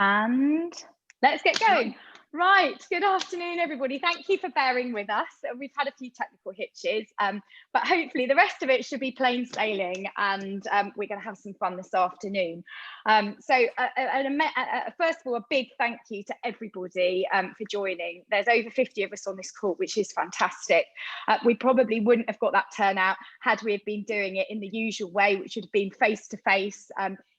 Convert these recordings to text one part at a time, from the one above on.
And let's get going. Right, good afternoon, everybody. Thank you for bearing with us. We've had a few technical hitches, but hopefully the rest of it should be plain sailing, and we're going to have some fun this afternoon. First of all, a big thank you to everybody for joining. There's over 50 of us on this call, which is fantastic. We probably wouldn't have got that turnout had we have been doing it in the usual way, which would have been face-to-face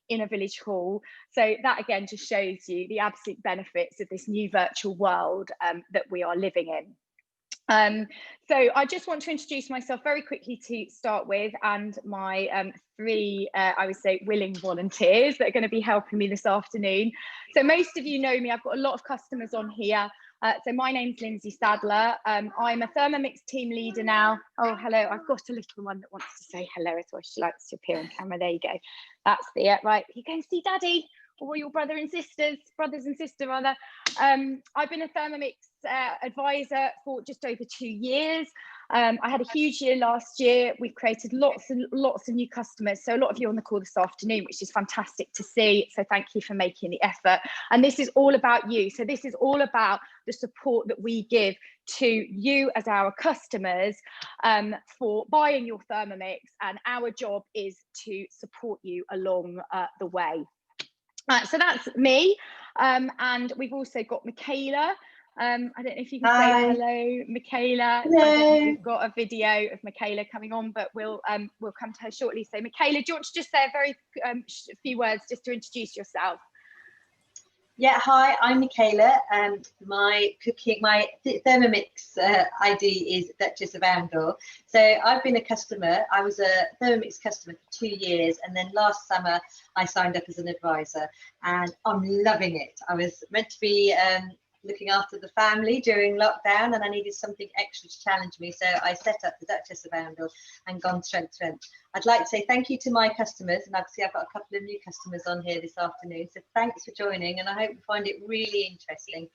in a village hall. So that again just shows you the absolute benefits of this new virtual world that we are living in. So I just want to introduce myself very quickly to start with, and my three, I would say, willing volunteers that are going to be helping me this afternoon. So most of you know me, I've got a lot of customers on here. So my name's Lindsay Sadler. I'm a Thermomix team leader now. Oh, hello. I've got a little one that wants to say hello as well. She likes to appear on camera. There you go. That's the right. You go and see Daddy, or your brothers and sisters rather. I've been a Thermomix advisor for just over 2 years. I had a huge year last year. We've created lots and lots of new customers. So a lot of you on the call this afternoon, which is fantastic to see. So thank you for making the effort. And this is all about you. So this is all about the support that we give to you as our customers for buying your Thermomix. And our job is to support you along the way. So that's me. And we've also got Michaela. I don't know if you can say hello, Michaela. Hello. We've got a video of Michaela coming on, but we'll come to her shortly. So Michaela, do you want to just say a very few words just to introduce yourself? Yeah, hi, I'm Michaela, and my Thermomix ID is Duchess of Andor. So I've been a customer. I was a Thermomix customer for 2 years, and then last summer I signed up as an advisor, and I'm loving it. I was meant to be looking after the family during lockdown, and I needed something extra to challenge me, so I set up the Duchess of Andor and gone strength to strength. I'd like to say thank you to my customers, and obviously I've got a couple of new customers on here this afternoon, so thanks for joining, and I hope you find it really interesting.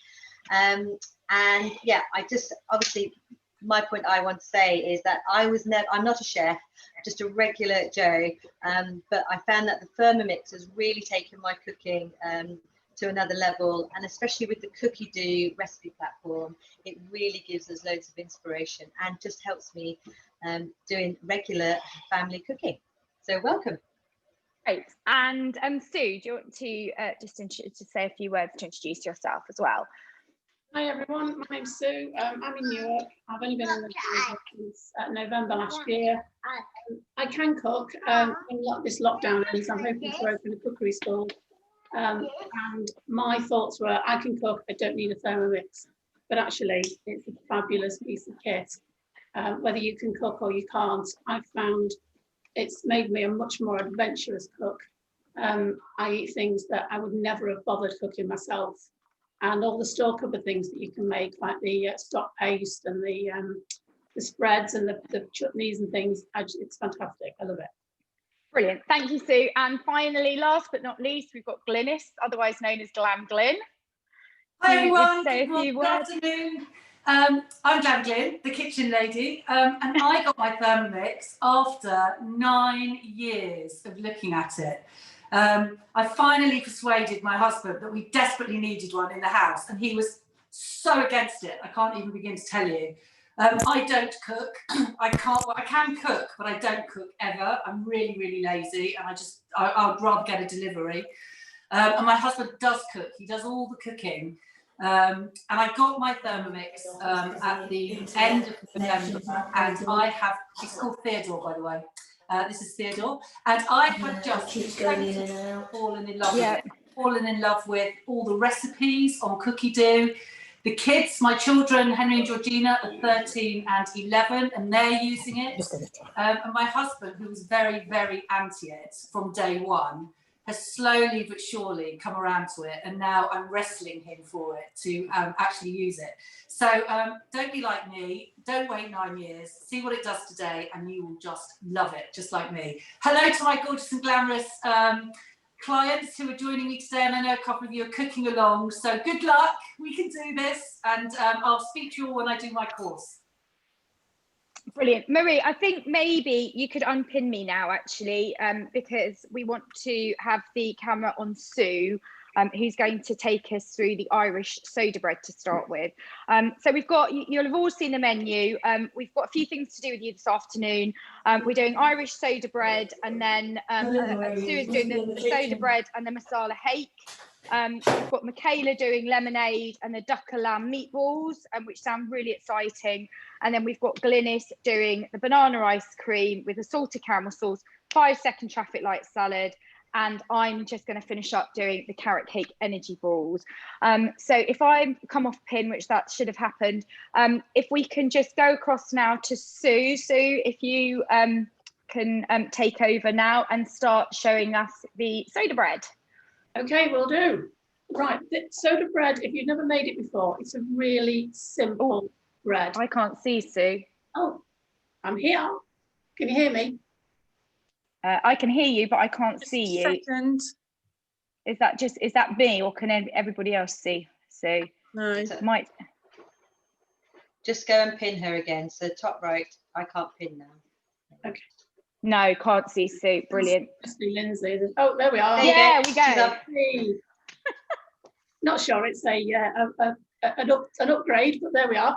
And yeah, I just obviously my point I want to say is that I'm not a chef, just a regular Joe, but I found that the Thermomix has really taken my cooking to another level, and especially with the Cookie Do recipe platform, it really gives us loads of inspiration and just helps me doing regular family cooking. So welcome. Great. And Sue, do you want to just say a few words to introduce yourself as well? Hi everyone, my name's Sue. I'm in Newark. I've only been in the UK since November last year. I can cook. When this lockdown ends, I'm hoping to open a cookery school. And my thoughts were, I can cook, I don't need a Thermomix, but actually it's a fabulous piece of kit. Whether you can cook or you can't, I've found it's made me a much more adventurous cook. I eat things that I would never have bothered cooking myself, and all the store cupboard things that you can make, like the stock paste and the spreads and the chutneys and things. It's fantastic. I love it. Brilliant, thank you, Sue. And finally, last but not least, we've got Glynis, otherwise known as Glam Glyn. Hi everyone, good afternoon. I'm Glam Glyn, the kitchen lady, and I got my Thermomix after 9 years of looking at it. I finally persuaded my husband that we desperately needed one in the house, and he was so against it, I can't even begin to tell you. I don't cook. I can cook, but I don't cook ever. I'm really, really lazy, and I'd rather get a delivery. And my husband does cook. He does all the cooking. And I got my Thermomix at the end of November, and it's called Theodore, by the way. This is Theodore, and I have just fallen in love with it. Fallen in love with all the recipes on Cookie Do. The kids, my children, Henry and Georgina, are 13 and 11, and they're using it. And my husband, who was very, very anti it from day one, has slowly but surely come around to it, and now I'm wrestling him for it to actually use it. So don't be like me. Don't wait 9 years. See what it does today, and you will just love it, just like me. Hello to my gorgeous and glamorous clients who are joining me today, and I know a couple of you are cooking along, so good luck, we can do this, and I'll speak to you all when I do my course. Brilliant. Marie, I think maybe you could unpin me now, actually, because we want to have the camera on Sue. who's going to take us through the Irish soda bread to start with. So you'll have all seen the menu. We've got a few things to do with you this afternoon. We're doing Irish soda bread, and then Sue is doing the soda bread and the Masala Hake. We've got Michaela doing lemonade and the dukkah lamb meatballs, which sound really exciting. And then we've got Glynis doing the banana ice cream with a salted caramel sauce, 5-second traffic light salad. And I'm just going to finish up doing the carrot cake energy balls. So if I come off pin, which that should have happened, if we can just go across now to Sue. Sue, if you can take over now and start showing us the soda bread. Okay, will do. Right, the soda bread, if you've never made it before, it's a really simple bread. I can't see Sue. Oh, I'm here. Can you hear me? I can hear you, but I can't see you. Second. Is that me, or can everybody else see? So No. might Just go and pin her again. So top right, I can't pin now. Okay. No, can't see Sue. Brilliant. Lindsay. Oh, there we are. There we go. Not sure it's an upgrade, but there we are.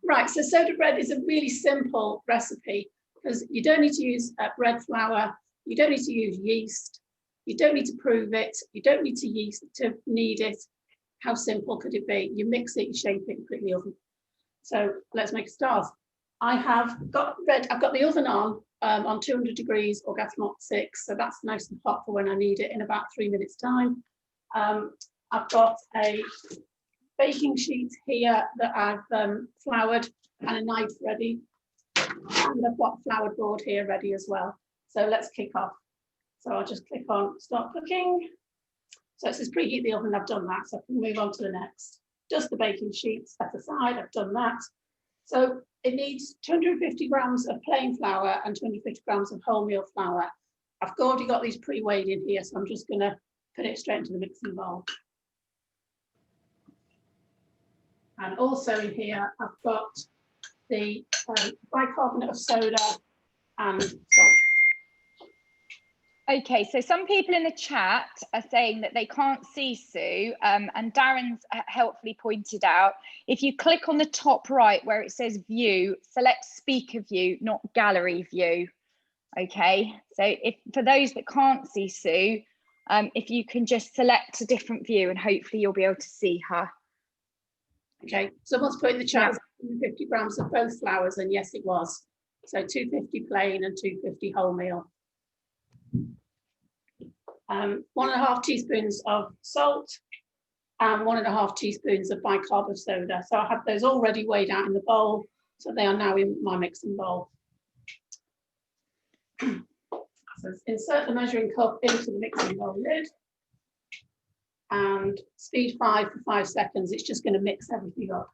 Right, so soda bread is a really simple recipe because you don't need to use bread flour, you don't need to use yeast, you don't need to prove it, you don't need to knead it. How simple could it be? You mix it, you shape it, and put it in the oven. So let's make a start. I've got the oven on 200 degrees or gas mark 6, so that's nice and hot for when I need it in about 3 minutes time. I've got a baking sheet here that I've floured and a knife ready, and I've got a floured board here ready as well. So let's kick off. So I'll just click on start cooking. So it says preheat the oven. I've done that, so I can move on to the next. Dust the baking sheet, set aside. I've done that. So it needs 250 grams of plain flour and 250 grams of wholemeal flour. I've already got these pre-weighed in here, so I'm just going to put it straight into the mixing bowl. And also in here, I've got the bicarbonate of soda and salt. Okay, so some people in the chat are saying that they can't see Sue, and Darren's helpfully pointed out, if you click on the top right where it says view, select speaker view, not gallery view. Okay, so for those that can't see Sue, if you can just select a different view and hopefully you'll be able to see her. Okay, someone's put in the chat 250 grams of both flours, and yes, it was. So 250 plain and 250 wholemeal. 1.5 teaspoons of salt and 1.5 teaspoons of bicarb of soda. So I have those already weighed out in the bowl, so they are now in my mixing bowl. So insert the measuring cup into the mixing bowl lid and speed 5 for 5 seconds. It's just going to mix everything up.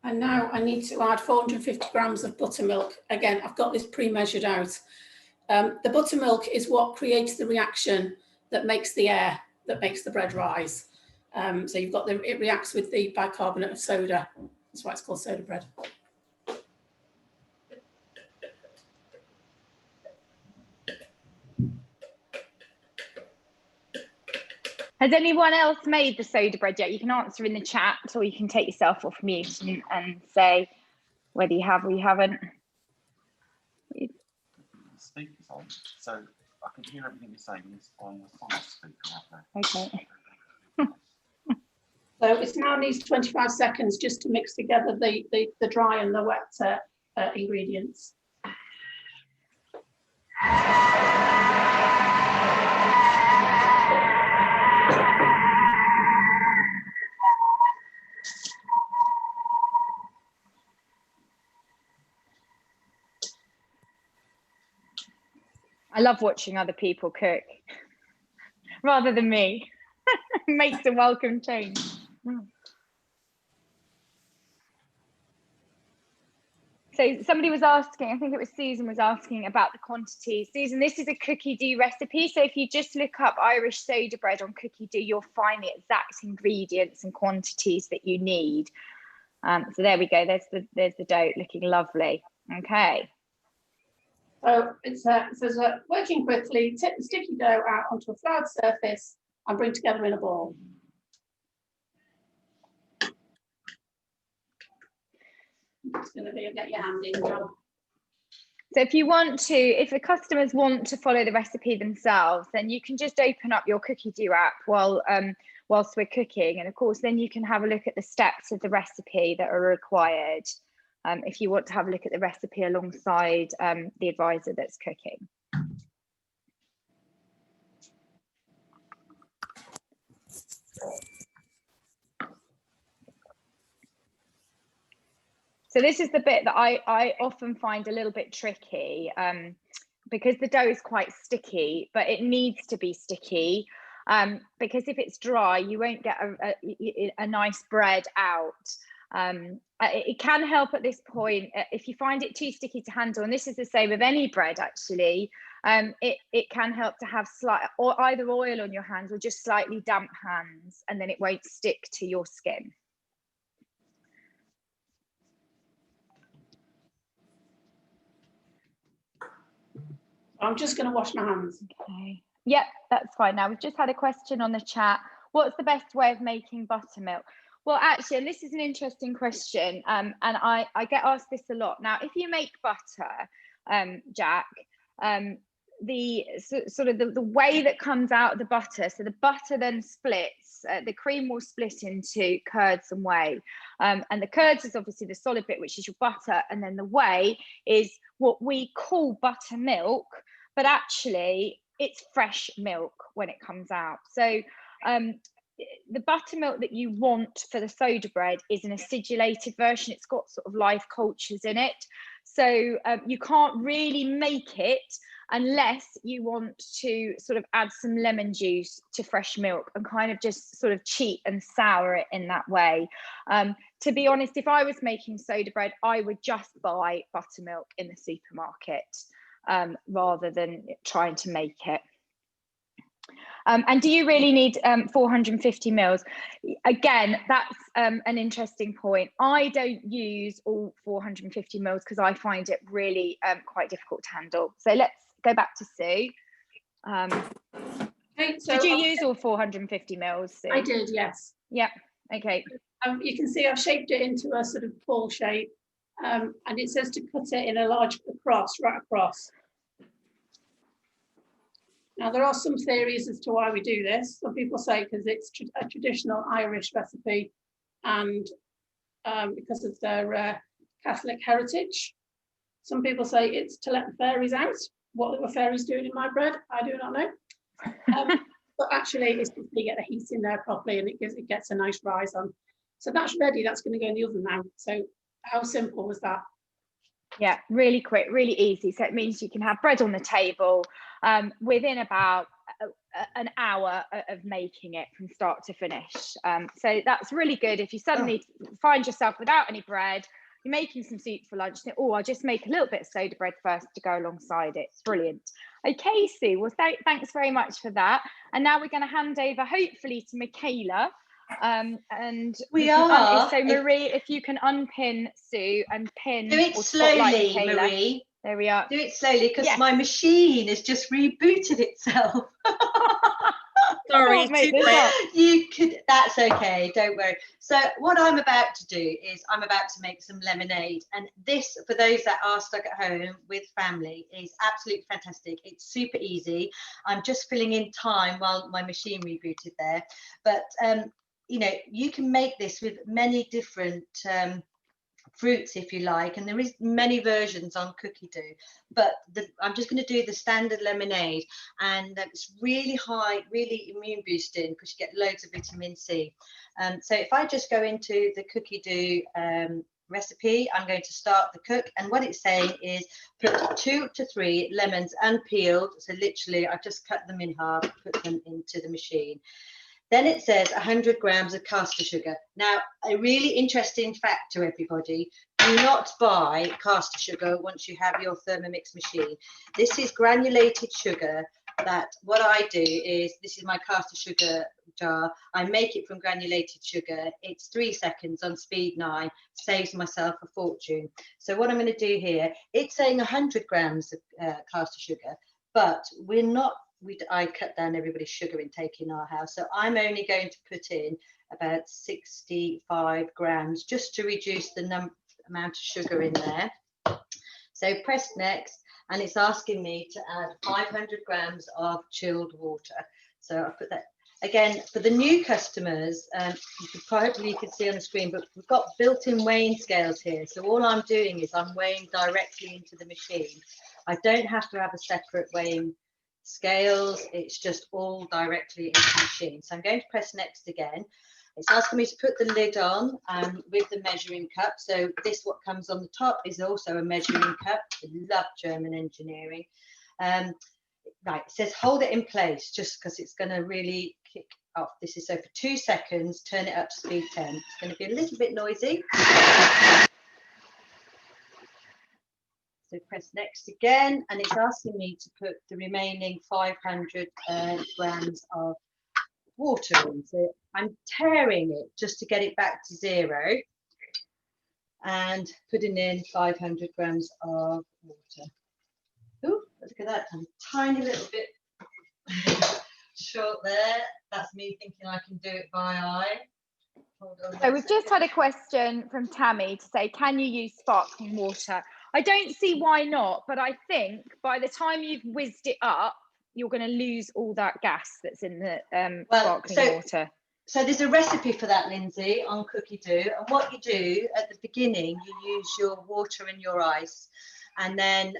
And now I need to add 450 grams of buttermilk. Again, I've got this pre-measured out. The buttermilk is what creates the reaction that makes the air, that makes the bread rise. So you've got it reacts with the bicarbonate of soda. That's why it's called soda bread. Has anyone else made the soda bread yet? You can answer in the chat, or you can take yourself off mute and say whether you have or you haven't. The speaker's on, so I can hear everything you're saying on the phone speaker. Okay. So it now needs 25 seconds just to mix together the dry and the wet ingredients. I love watching other people cook rather than me. It makes a welcome change. So somebody was asking, I think it was Susan was asking about the quantities. Susan, this is a cookie dough recipe. So if you just look up Irish soda bread on cookie dough, you'll find the exact ingredients and quantities that you need. So there we go. There's the dough looking lovely. Okay. So it says, working quickly, tip the sticky dough out onto a floured surface and bring together in a ball. It's going to be a get your hand in job. So if the customers want to follow the recipe themselves, then you can just open up your cookie dough app whilst we're cooking. And of course, then you can have a look at the steps of the recipe that are required if you want to have a look at the recipe alongside the advisor that's cooking. So this is the bit that I often find a little bit tricky because the dough is quite sticky, but it needs to be sticky because if it's dry, you won't get a nice bread out. It can help at this point if you find it too sticky to handle, and this is the same with any bread actually. It can help to have either oil on your hands or just slightly damp hands, and then it won't stick to your skin. I'm just going to wash my hands. Okay. Yep, that's fine. Now we've just had a question on the chat. What's the best way of making buttermilk? Well, actually, and this is an interesting question, and I get asked this a lot. Now, if you make butter, Jack, the way that comes out of the butter, so the butter then splits, the cream will split into curds and whey, and the curds is obviously the solid bit, which is your butter, and then the whey is what we call buttermilk, but actually it's fresh milk when it comes out. So the buttermilk that you want for the soda bread is an acidulated version. It's got sort of live cultures in it, so you can't really make it unless you want to sort of add some lemon juice to fresh milk and kind of just sort of cheat and sour it in that way. To be honest, if I was making soda bread, I would just buy buttermilk in the supermarket rather than trying to make it. And do you really need 450 mils? Again, that's an interesting point. I don't use all 450 mils because I find it really quite difficult to handle. So let's go back to Sue. Okay, so did you use all 450 mils, Sue? I did, yes. Yeah, okay. You can see I've shaped it into a sort of ball shape, and it says to cut it in a large cross, right across. Now, there are some theories as to why we do this. Some people say because it's a traditional Irish recipe and because of their Catholic heritage. Some people say it's to let the fairies out. What were fairies doing in my bread? I do not know. But actually, it's to get the heat in there properly and it gets a nice rise on. So that's ready. That's going to go in the oven now. So how simple was that? Yeah, really quick, really easy. So it means you can have bread on the table within about an hour of making it from start to finish. So that's really good if you suddenly find yourself without any bread, you're making some soup for lunch, think, oh, I'll just make a little bit of soda bread first to go alongside it. Brilliant. Okay, Sue, well, thanks very much for that. And now we're going to hand over, hopefully, to Michaela. And we are. So Marie, if you can unpin Sue and pin. Do it slowly, Marie. There we are. Do it slowly because my machine has just rebooted itself. Sorry, you could. That's okay. Don't worry. So what I'm about to do is I'm about to make some lemonade, and this, for those that are stuck at home with family, is absolutely fantastic. It's super easy. I'm just filling in time while my machine rebooted there, but you know, you can make this with many different fruits if you like, and there is many versions on cookie dough, but I'm just going to do the standard lemonade, and it's really high, really immune boosting because you get loads of vitamin C. So if I just go into the cookie dough recipe, I'm going to start the cook, and what it's saying is put 2 to 3 lemons unpeeled, so literally I've just cut them in half, put them into the machine. Then it says 100 grams of caster sugar. Now, a really interesting fact to everybody, do not buy caster sugar once you have your Thermomix machine. This is granulated sugar that what I do is, this is my caster sugar jar. I make it from granulated sugar. It's 3 seconds on speed 9, saves myself a fortune. So what I'm going to do here, it's saying 100 grams of caster sugar, but we're not, I cut down everybody's sugar intake in our house. So I'm only going to put in about 65 grams just to reduce the amount of sugar in there. So press next, and it's asking me to add 500 grams of chilled water. So I put that again for the new customers. You can see on the screen, but we've got built-in weighing scales here. So all I'm doing is I'm weighing directly into the machine. I don't have to have a separate weighing scales. It's just all directly into the machine. So I'm going to press next again. It's asking me to put the lid on with the measuring cup. So this, what comes on the top, is also a measuring cup. I love German engineering. Right, it says hold it in place just because it's going to really kick off. This is so for 2 seconds, turn it up to speed 10. It's going to be a little bit noisy. So press next again, and it's asking me to put the remaining 500 grams of water in. So I'm tearing it just to get it back to 0 and putting in 500 grams of water. Oh, look at that, I'm tiny little bit short there. That's me thinking I can do it by eye. Hold on. So we've just had a question from Tammy to say, can you use sparkling water? I don't see why not, but I think by the time you've whizzed it up, you're going to lose all that gas that's in the sparkling water. So there's a recipe for that, Lindsay, on Cookie Dough. And what you do at the beginning, you use your water and your ice, and then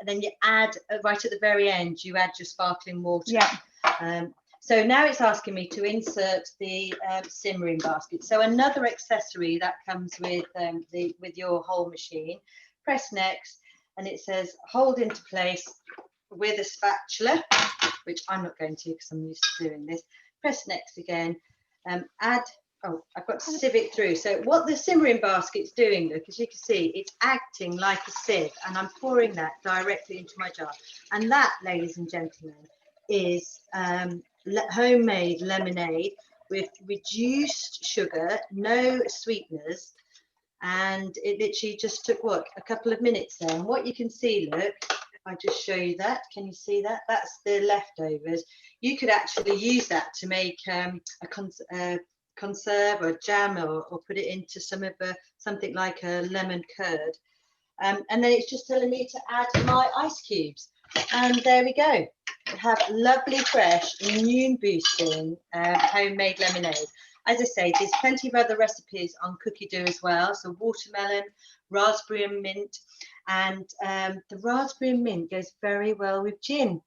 you add right at the very end, you add your sparkling water. Yeah. So now it's asking me to insert the simmering basket. So another accessory that comes with your whole machine. Press next, and it says hold into place with a spatula, which I'm not going to because I'm used to doing this. Press next again. I've got to sieve it through. So what the simmering basket's doing, look, as you can see, it's acting like a sieve, and I'm pouring that directly into my jar. And that, ladies and gentlemen, is homemade lemonade with reduced sugar, no sweeteners, and it literally just took a couple of minutes there. And what you can see, look, I just show you that. Can you see that? That's the leftovers. You could actually use that to make a conserve or jam, or put it into something like a lemon curd. And then it's just telling me to add my ice cubes. And there we go. We have lovely, fresh, immune boosting homemade lemonade. As I say, there's plenty of other recipes on Cookie Dough as well. So watermelon, raspberry and mint. And the raspberry and mint goes very well with gin.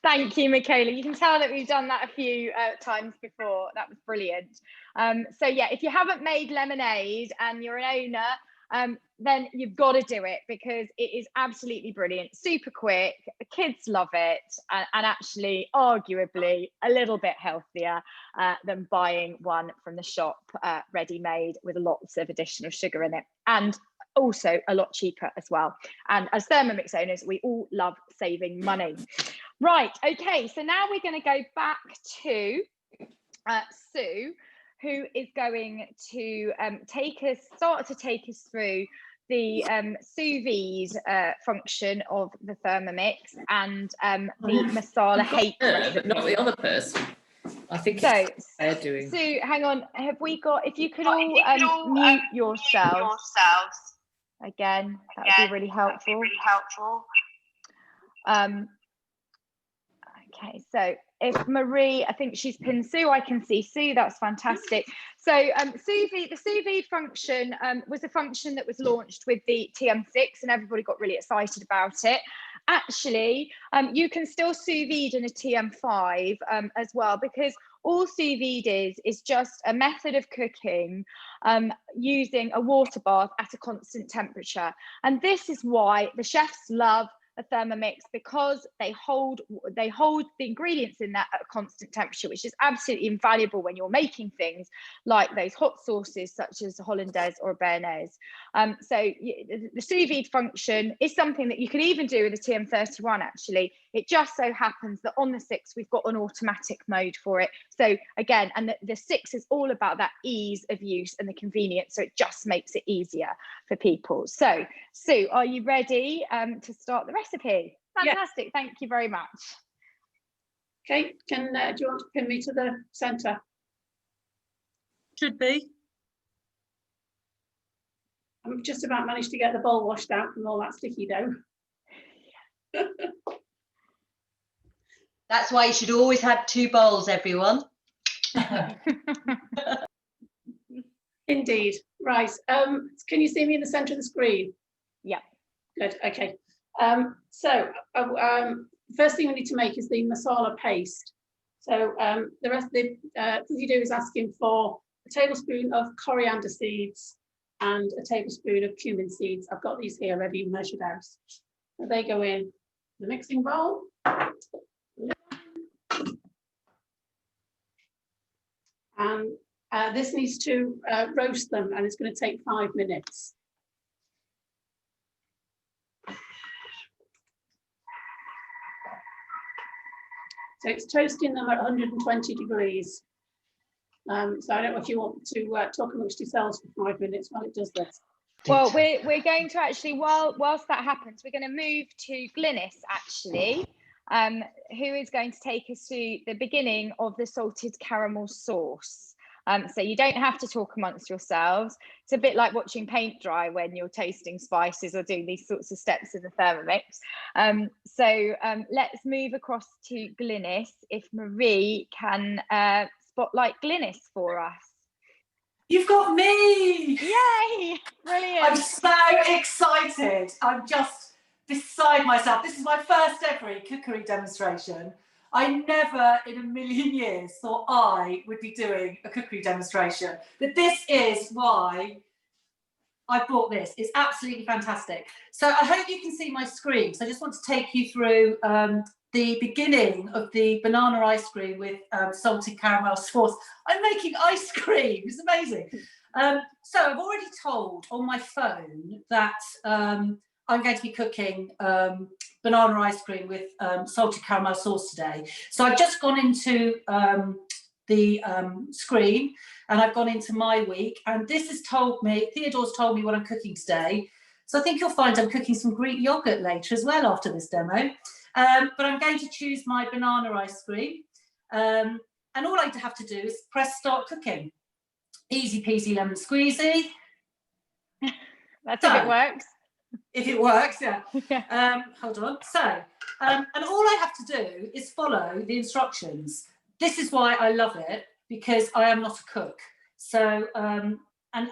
Thank you, Michaela. You can tell that we've done that a few times before. That was brilliant. So yeah, if you haven't made lemonade and you're an owner, then you've got to do it, because it is absolutely brilliant, super quick, the kids love it, and actually arguably a little bit healthier than buying one from the shop ready-made with lots of additional sugar in it, and also a lot cheaper as well. And as Thermomix owners, we all love saving money. Right, okay, so now we're going to go back to Sue, who is going to start to take us through the sous vide function of the Thermomix and the Masala Hake recipe. But not the other person. I think so. They're doing. Sue, hang on. Have we got? If you could all mute yourselves again, that would be really helpful. Okay, so if Marie, I think she's pinned Sue, I can see Sue, that's fantastic. So the sous vide function was a function that was launched with the TM6, and everybody got really excited about it. Actually, you can still sous vide in a TM5 as well, because all sous vide is just a method of cooking using a water bath at a constant temperature. And this is why the chefs love a Thermomix because they hold the ingredients in that at a constant temperature, which is absolutely invaluable when you're making things like those hot sauces such as hollandaise or béarnaise. So the sous vide function is something that you can even do with a TM31 actually. It just so happens that on the 6 we've got an automatic mode for it. So again, and the 6 is all about that ease of use and the convenience, so it just makes it easier for people. So Sue, are you ready to start the recipe? Fantastic. Yeah. Thank you very much. Okay, do you want to pin me to the centre? Should be. I've just about managed to get the bowl washed out from all that sticky dough. That's why you should always have 2 bowls, everyone. Indeed. Right. Can you see me in the centre of the screen? Yeah. Good. Okay. First thing we need to make is the masala paste. So the rest of the thing you do is asking for a tablespoon of coriander seeds and a tablespoon of cumin seeds. I've got these here ready measured out. So they go in the mixing bowl. And this needs to roast them, and it's going to take 5 minutes. So it's toasting them at 120 degrees. So I don't know if you want to talk amongst yourselves for 5 minutes while it does this. Well, we're going to actually, whilst that happens, we're going to move to Glynis actually, who is going to take us through the beginning of the salted caramel sauce. So you don't have to talk amongst yourselves. It's a bit like watching paint dry when you're tasting spices or doing these sorts of steps in the Thermomix. Let's move across to Glynis. If Marie can spotlight Glynis for us. You've got me! Yay! Brilliant. I'm so excited. I'm just beside myself. This is my first ever cookery demonstration. I never in a million years thought I would be doing a cookery demonstration, but this is why I bought this. It's absolutely fantastic. So I hope you can see my screen. So I just want to take you through the beginning of the banana ice cream with salted caramel sauce. I'm making ice cream. It's amazing. So I've already told on my phone that I'm going to be cooking banana ice cream with salted caramel sauce today. So I've just gone into the screen and I've gone into my week, and this has told me, Theodore's told me what I'm cooking today. So I think you'll find I'm cooking some Greek yogurt later as well after this demo. But I'm going to choose my banana ice cream. And all I have to do is press start cooking. Easy peasy lemon squeezy. That's if it works. If it works, yeah. Hold on. So, and all I have to do is follow the instructions. This is why I love it, because I am not a cook. So, and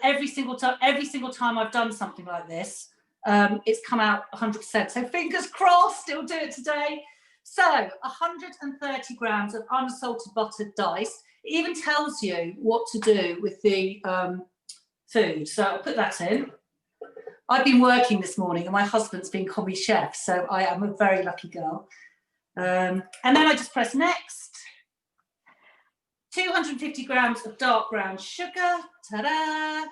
every single time I've done something like this, it's come out 100%. So fingers crossed, it'll do it today. So 130 grams of unsalted buttered diced. It even tells you what to do with the food. So I'll put that in. I've been working this morning and my husband's been commis chef, so I am a very lucky girl. And then I just press next. 250 grams of dark brown sugar. Ta-da!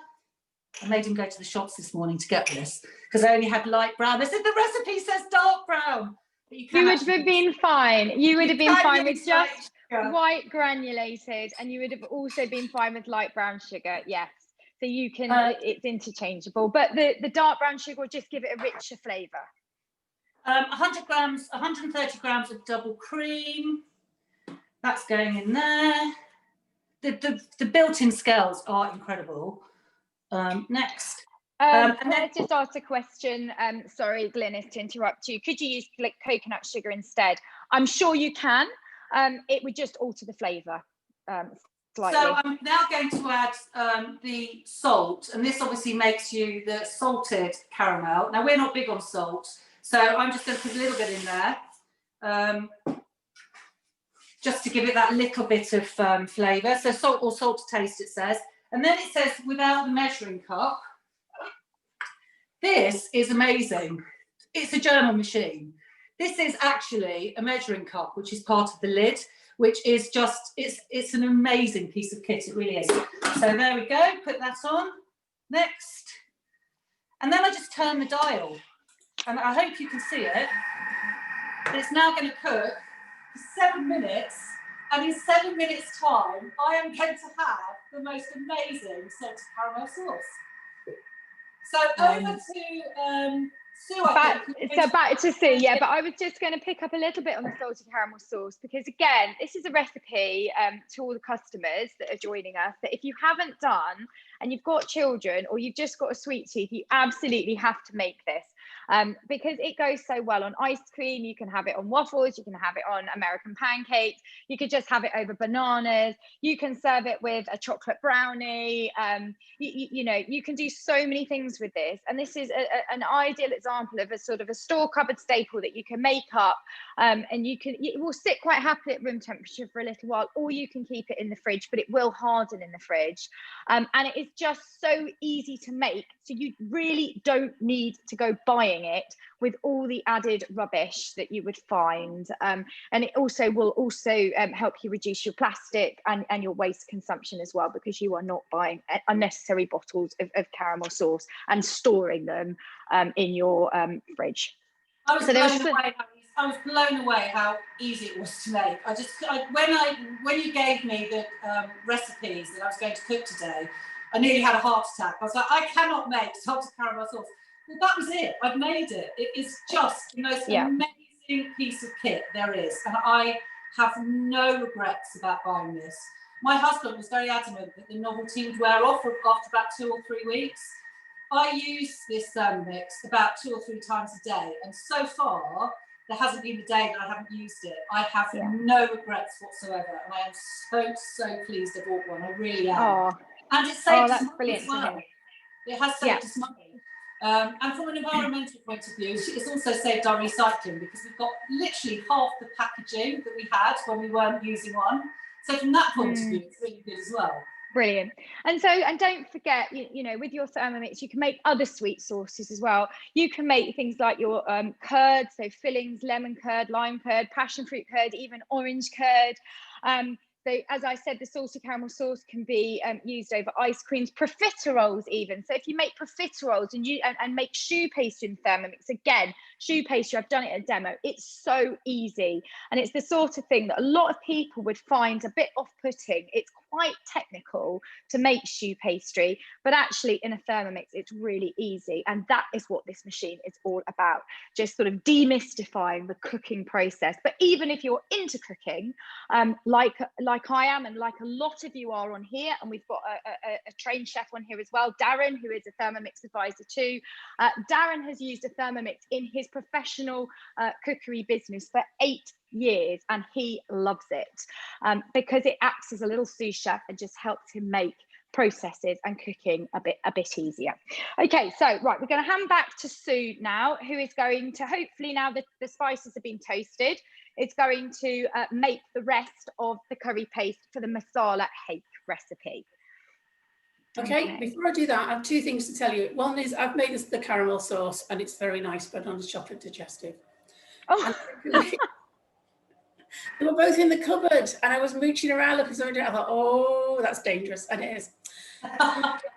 I made him go to the shops this morning to get this because I only had light brown. They said the recipe says dark brown. But you would have been fine. You would have been fine with just white granulated, and you would have also been fine with light brown sugar. Yes. So you can, it's interchangeable, but the dark brown sugar will just give it a richer flavour. 130 grams of double cream. That's going in there. The built-in scales are incredible. Next. And let's just ask a question. Sorry, Glynis, to interrupt you. Could you use like coconut sugar instead? I'm sure you can. It would just alter the flavour. Slightly. So I'm now going to add the salt, and this obviously makes you the salted caramel. Now we're not big on salt, so I'm just going to put a little bit in there, just to give it that little bit of flavour. So salt or salt to taste, it says. And then it says without the measuring cup. This is amazing. It's a German machine. This is actually a measuring cup, which is part of the lid, which is just, it's an amazing piece of kit, it really is. So there we go, put that on, next. And then I just turn the dial, and I hope you can see it. It's now going to cook for 7 minutes, and in 7 minutes time, I am going to have the most amazing salted caramel sauce. So over to Sue, back to Sue, yeah, but I was just going to pick up a little bit on the salted caramel sauce, because again, this is a recipe to all the customers that are joining us, that if you haven't done and you've got children or you've just got a sweet tooth, you absolutely have to make this. Because it goes so well on ice cream. You can have it on waffles, you can have it on American pancakes, you could just have it over bananas, you can serve it with a chocolate brownie, you know, you can do so many things with this, and this is an ideal example of a sort of a store cupboard staple that you can make up, and it will sit quite happily at room temperature for a little while, or you can keep it in the fridge, but it will harden in the fridge, and it is just so easy to make, so you really don't need to go buying it with all the added rubbish that you would find, and it also will help you reduce your plastic and your waste consumption as well, because you are not buying unnecessary bottles of caramel sauce and storing them in your fridge. I was blown away how easy it was to make. When you gave me the recipes that I was going to cook today, I nearly had a heart attack. I was like, I cannot make salted caramel sauce. Well, that was it. I've made it. It is just the most amazing piece of kit there is. And I have no regrets about buying this. My husband was very adamant that the novelty would wear off after about 2 or 3 weeks. I use this Thermomix about 2 or 3 times a day. And so far, there hasn't been a day that I haven't used it. I have no regrets whatsoever. And I am so pleased I bought one. I really am. Oh. And it saved us money as well. It has saved us money. And from an environmental point of view, it's also saved our recycling, because we've got literally half the packaging that we had when we weren't using one. So from that point of view, it's really good as well. Brilliant. And don't forget, you know, with your Thermomix, you can make other sweet sauces as well. You can make things like your curd, so fillings, lemon curd, lime curd, passion fruit curd, even orange curd. So as I said, the salted caramel sauce can be used over ice creams, profiteroles even. So if you make profiteroles and make choux pastry in Thermomix, again, choux pastry, I've done it at a demo. It's so easy. And it's the sort of thing that a lot of people would find a bit off-putting. It's quite technical to make choux pastry, but actually in a Thermomix, it's really easy. And that is what this machine is all about, just sort of demystifying the cooking process. But even if you're into cooking, like I am, and like a lot of you are on here, and we've got a trained chef on here as well, Darren, who is a Thermomix advisor too. Darren has used a Thermomix in his professional cookery business for 8 years, and he loves it because it acts as a little sous chef and just helps him make processes and cooking a bit easier. Okay, so right, we're going to hand back to Sue now, who is going to, hopefully now that the spices have been toasted, it's going to make the rest of the curry paste for the Masala Hake recipe. Okay, before I do that, I have 2 things to tell you. One is I've made the caramel sauce, and it's very nice, but on a chocolate digestive. Oh. They were both in the cupboard, and I was mooching around looking for something. I thought, oh, that's dangerous, and it is.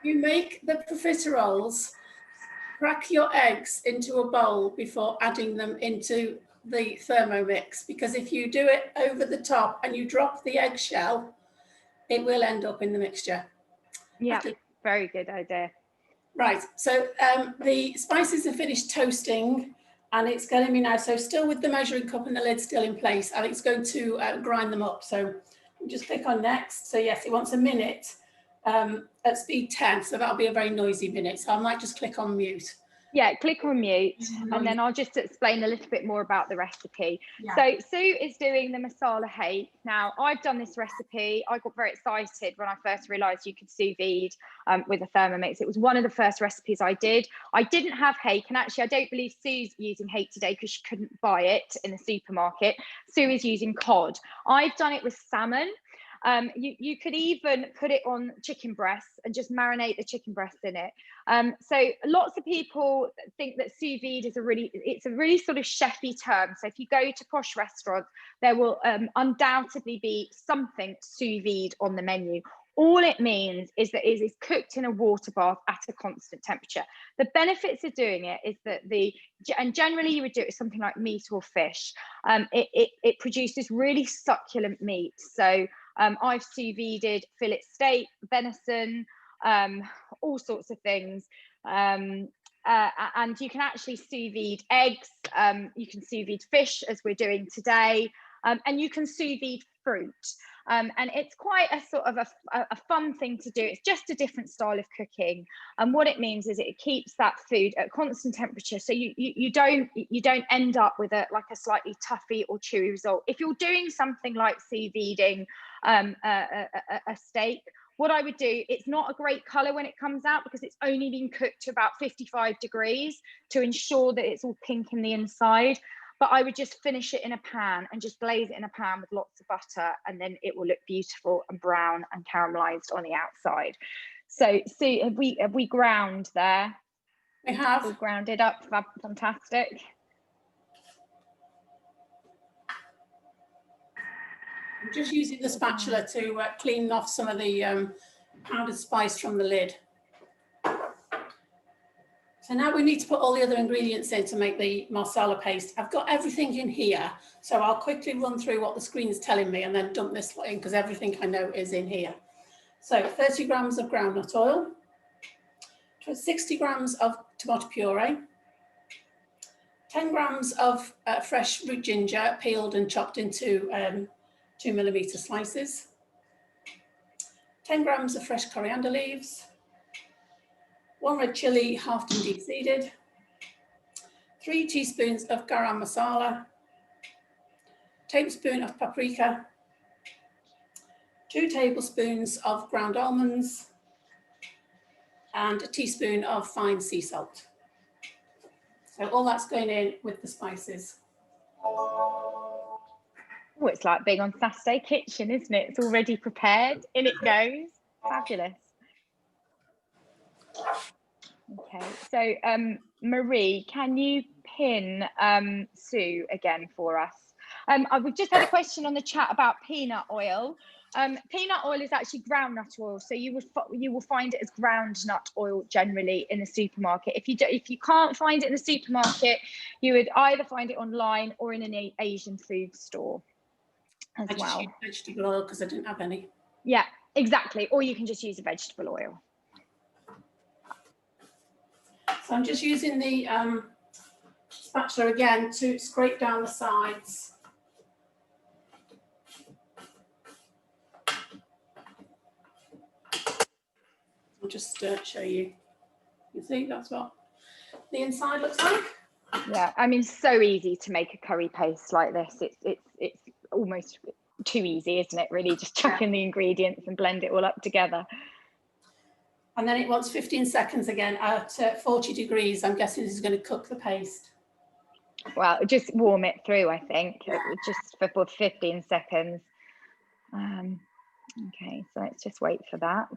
You make the profiteroles, crack your eggs into a bowl before adding them into the Thermomix, because if you do it over the top and you drop the eggshell, it will end up in the mixture. Yeah, very good idea. Right, so the spices are finished toasting, and it's going to be now, so still with the measuring cup and the lid still in place, and it's going to grind them up. So just click on next. So yes, it wants a minute at speed 10, so that'll be a very noisy minute. So I might just click on mute. Yeah, click on mute, and then I'll just explain a little bit more about the recipe. Yeah. So Sue is doing the Masala Hake. Now, I've done this recipe. I got very excited when I first realised you could sous vide with a Thermomix. It was one of the first recipes I did. I didn't have hake, and actually I don't believe Sue's using hake today because she couldn't buy it in the supermarket. Sue is using cod. I've done it with salmon. You could even put it on chicken breasts and just marinate the chicken breasts in it. So lots of people think that sous vide is a really sort of chefy term. So if you go to posh restaurants, there will undoubtedly be something sous vide on the menu. All it means is that it is cooked in a water bath at a constant temperature. The benefits of doing it is that and generally you would do it with something like meat or fish. It produces really succulent meat. So I've sous vide'd fillet steak, venison, all sorts of things. And you can actually sous vide eggs. You can sous vide fish, as we're doing today. And you can sous vide fruit. And it's quite a sort of a fun thing to do. It's just a different style of cooking. And what it means is it keeps that food at constant temperature. So you don't end up with a slightly toughy or chewy result. If you're doing something like sous videing a steak, what I would do, it's not a great color when it comes out because it's only been cooked to about 55 degrees to ensure that it's all pink in the inside. But I would just finish it in a pan and just glaze it in a pan with lots of butter, and then it will look beautiful and brown and caramelized on the outside. So Sue, have we ground there? We have. We've ground it up. Fantastic. I'm just using the spatula to clean off some of the powdered spice from the lid. So now we need to put all the other ingredients in to make the marsala paste. I've got everything in here, so I'll quickly run through what the screen is telling me and then dump this in because everything I know is in here. So 30 grams of groundnut oil, 60 grams of tomato puree, 10 grams of fresh root ginger peeled and chopped into 2mm slices, 10 grams of fresh coriander leaves, 1 red chilli halved and de-seeded, 3 teaspoons of garam masala, tablespoon of paprika, 2 tablespoons of ground almonds, and a teaspoon of fine sea salt. So all that's going in with the spices. Oh, it's like being on Saturday Kitchen, isn't it? It's already prepared. In it goes. Fabulous. Okay, so Marie, can you pin Sue again for us? We've just had a question on the chat about peanut oil. Peanut oil is actually groundnut oil, so you will find it as groundnut oil generally in the supermarket. If you can't find it in the supermarket, you would either find it online or in an Asian food store as well. I just used vegetable oil because I didn't have any. Yeah, exactly. Or you can just use a vegetable oil. So I'm just using the spatula again to scrape down the sides. I'll just show you. You see, that's what the inside looks like. Yeah, I mean, so easy to make a curry paste like this. It's almost too easy, isn't it? Really, just chuck in the ingredients and blend it all up together. And then it wants 15 seconds again at 40 degrees. I'm guessing this is going to cook the paste. Well, just warm it through, I think, just for 15 seconds. Okay, so let's just wait for that.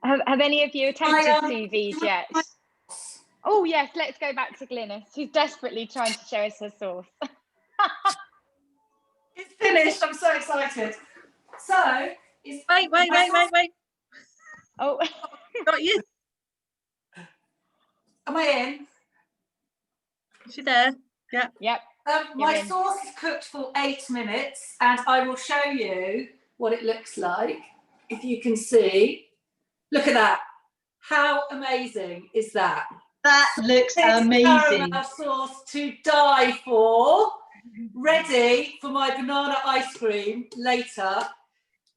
Have any of you attempted sous vide yet? Oh yes, let's go back to Glynis, who's desperately trying to show us her sauce. It's finished. I'm so excited. So, it's Wait. Oh, Got you. Am I in? Is she there? Yeah. Yep. My sauce is cooked for 8 minutes, and I will show you what it looks like. If you can see, look at that. How amazing is that? That looks amazing. Caramel sauce to die for. Ready for my banana ice cream later.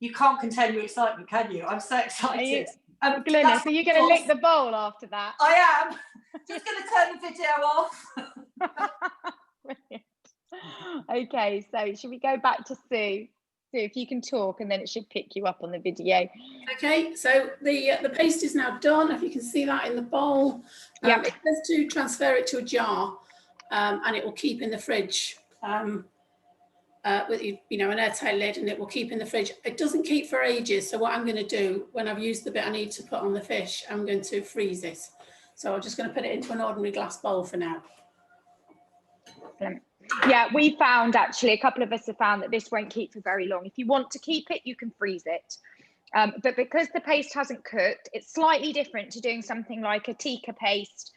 You can't contain your excitement, can you? I'm so excited. Glynis, are you going to lick the bowl after that? I am. Just going to turn the video off. Brilliant. Okay, so should we go back to Sue? Sue, if you can talk, and then it should pick you up on the video. Okay, so the paste is now done. If you can see that in the bowl, Yep. It says to transfer it to a jar, and it will keep in the fridge with an airtight lid, and it will keep in the fridge. It doesn't keep for ages. So what I'm going to do when I've used the bit I need to put on the fish, I'm going to freeze it. So I'm just going to put it into an ordinary glass bowl for now. Yeah, we found actually, a couple of us have found that this won't keep for very long. If you want to keep it, you can freeze it. But because the paste hasn't cooked, it's slightly different to doing something like a tikka paste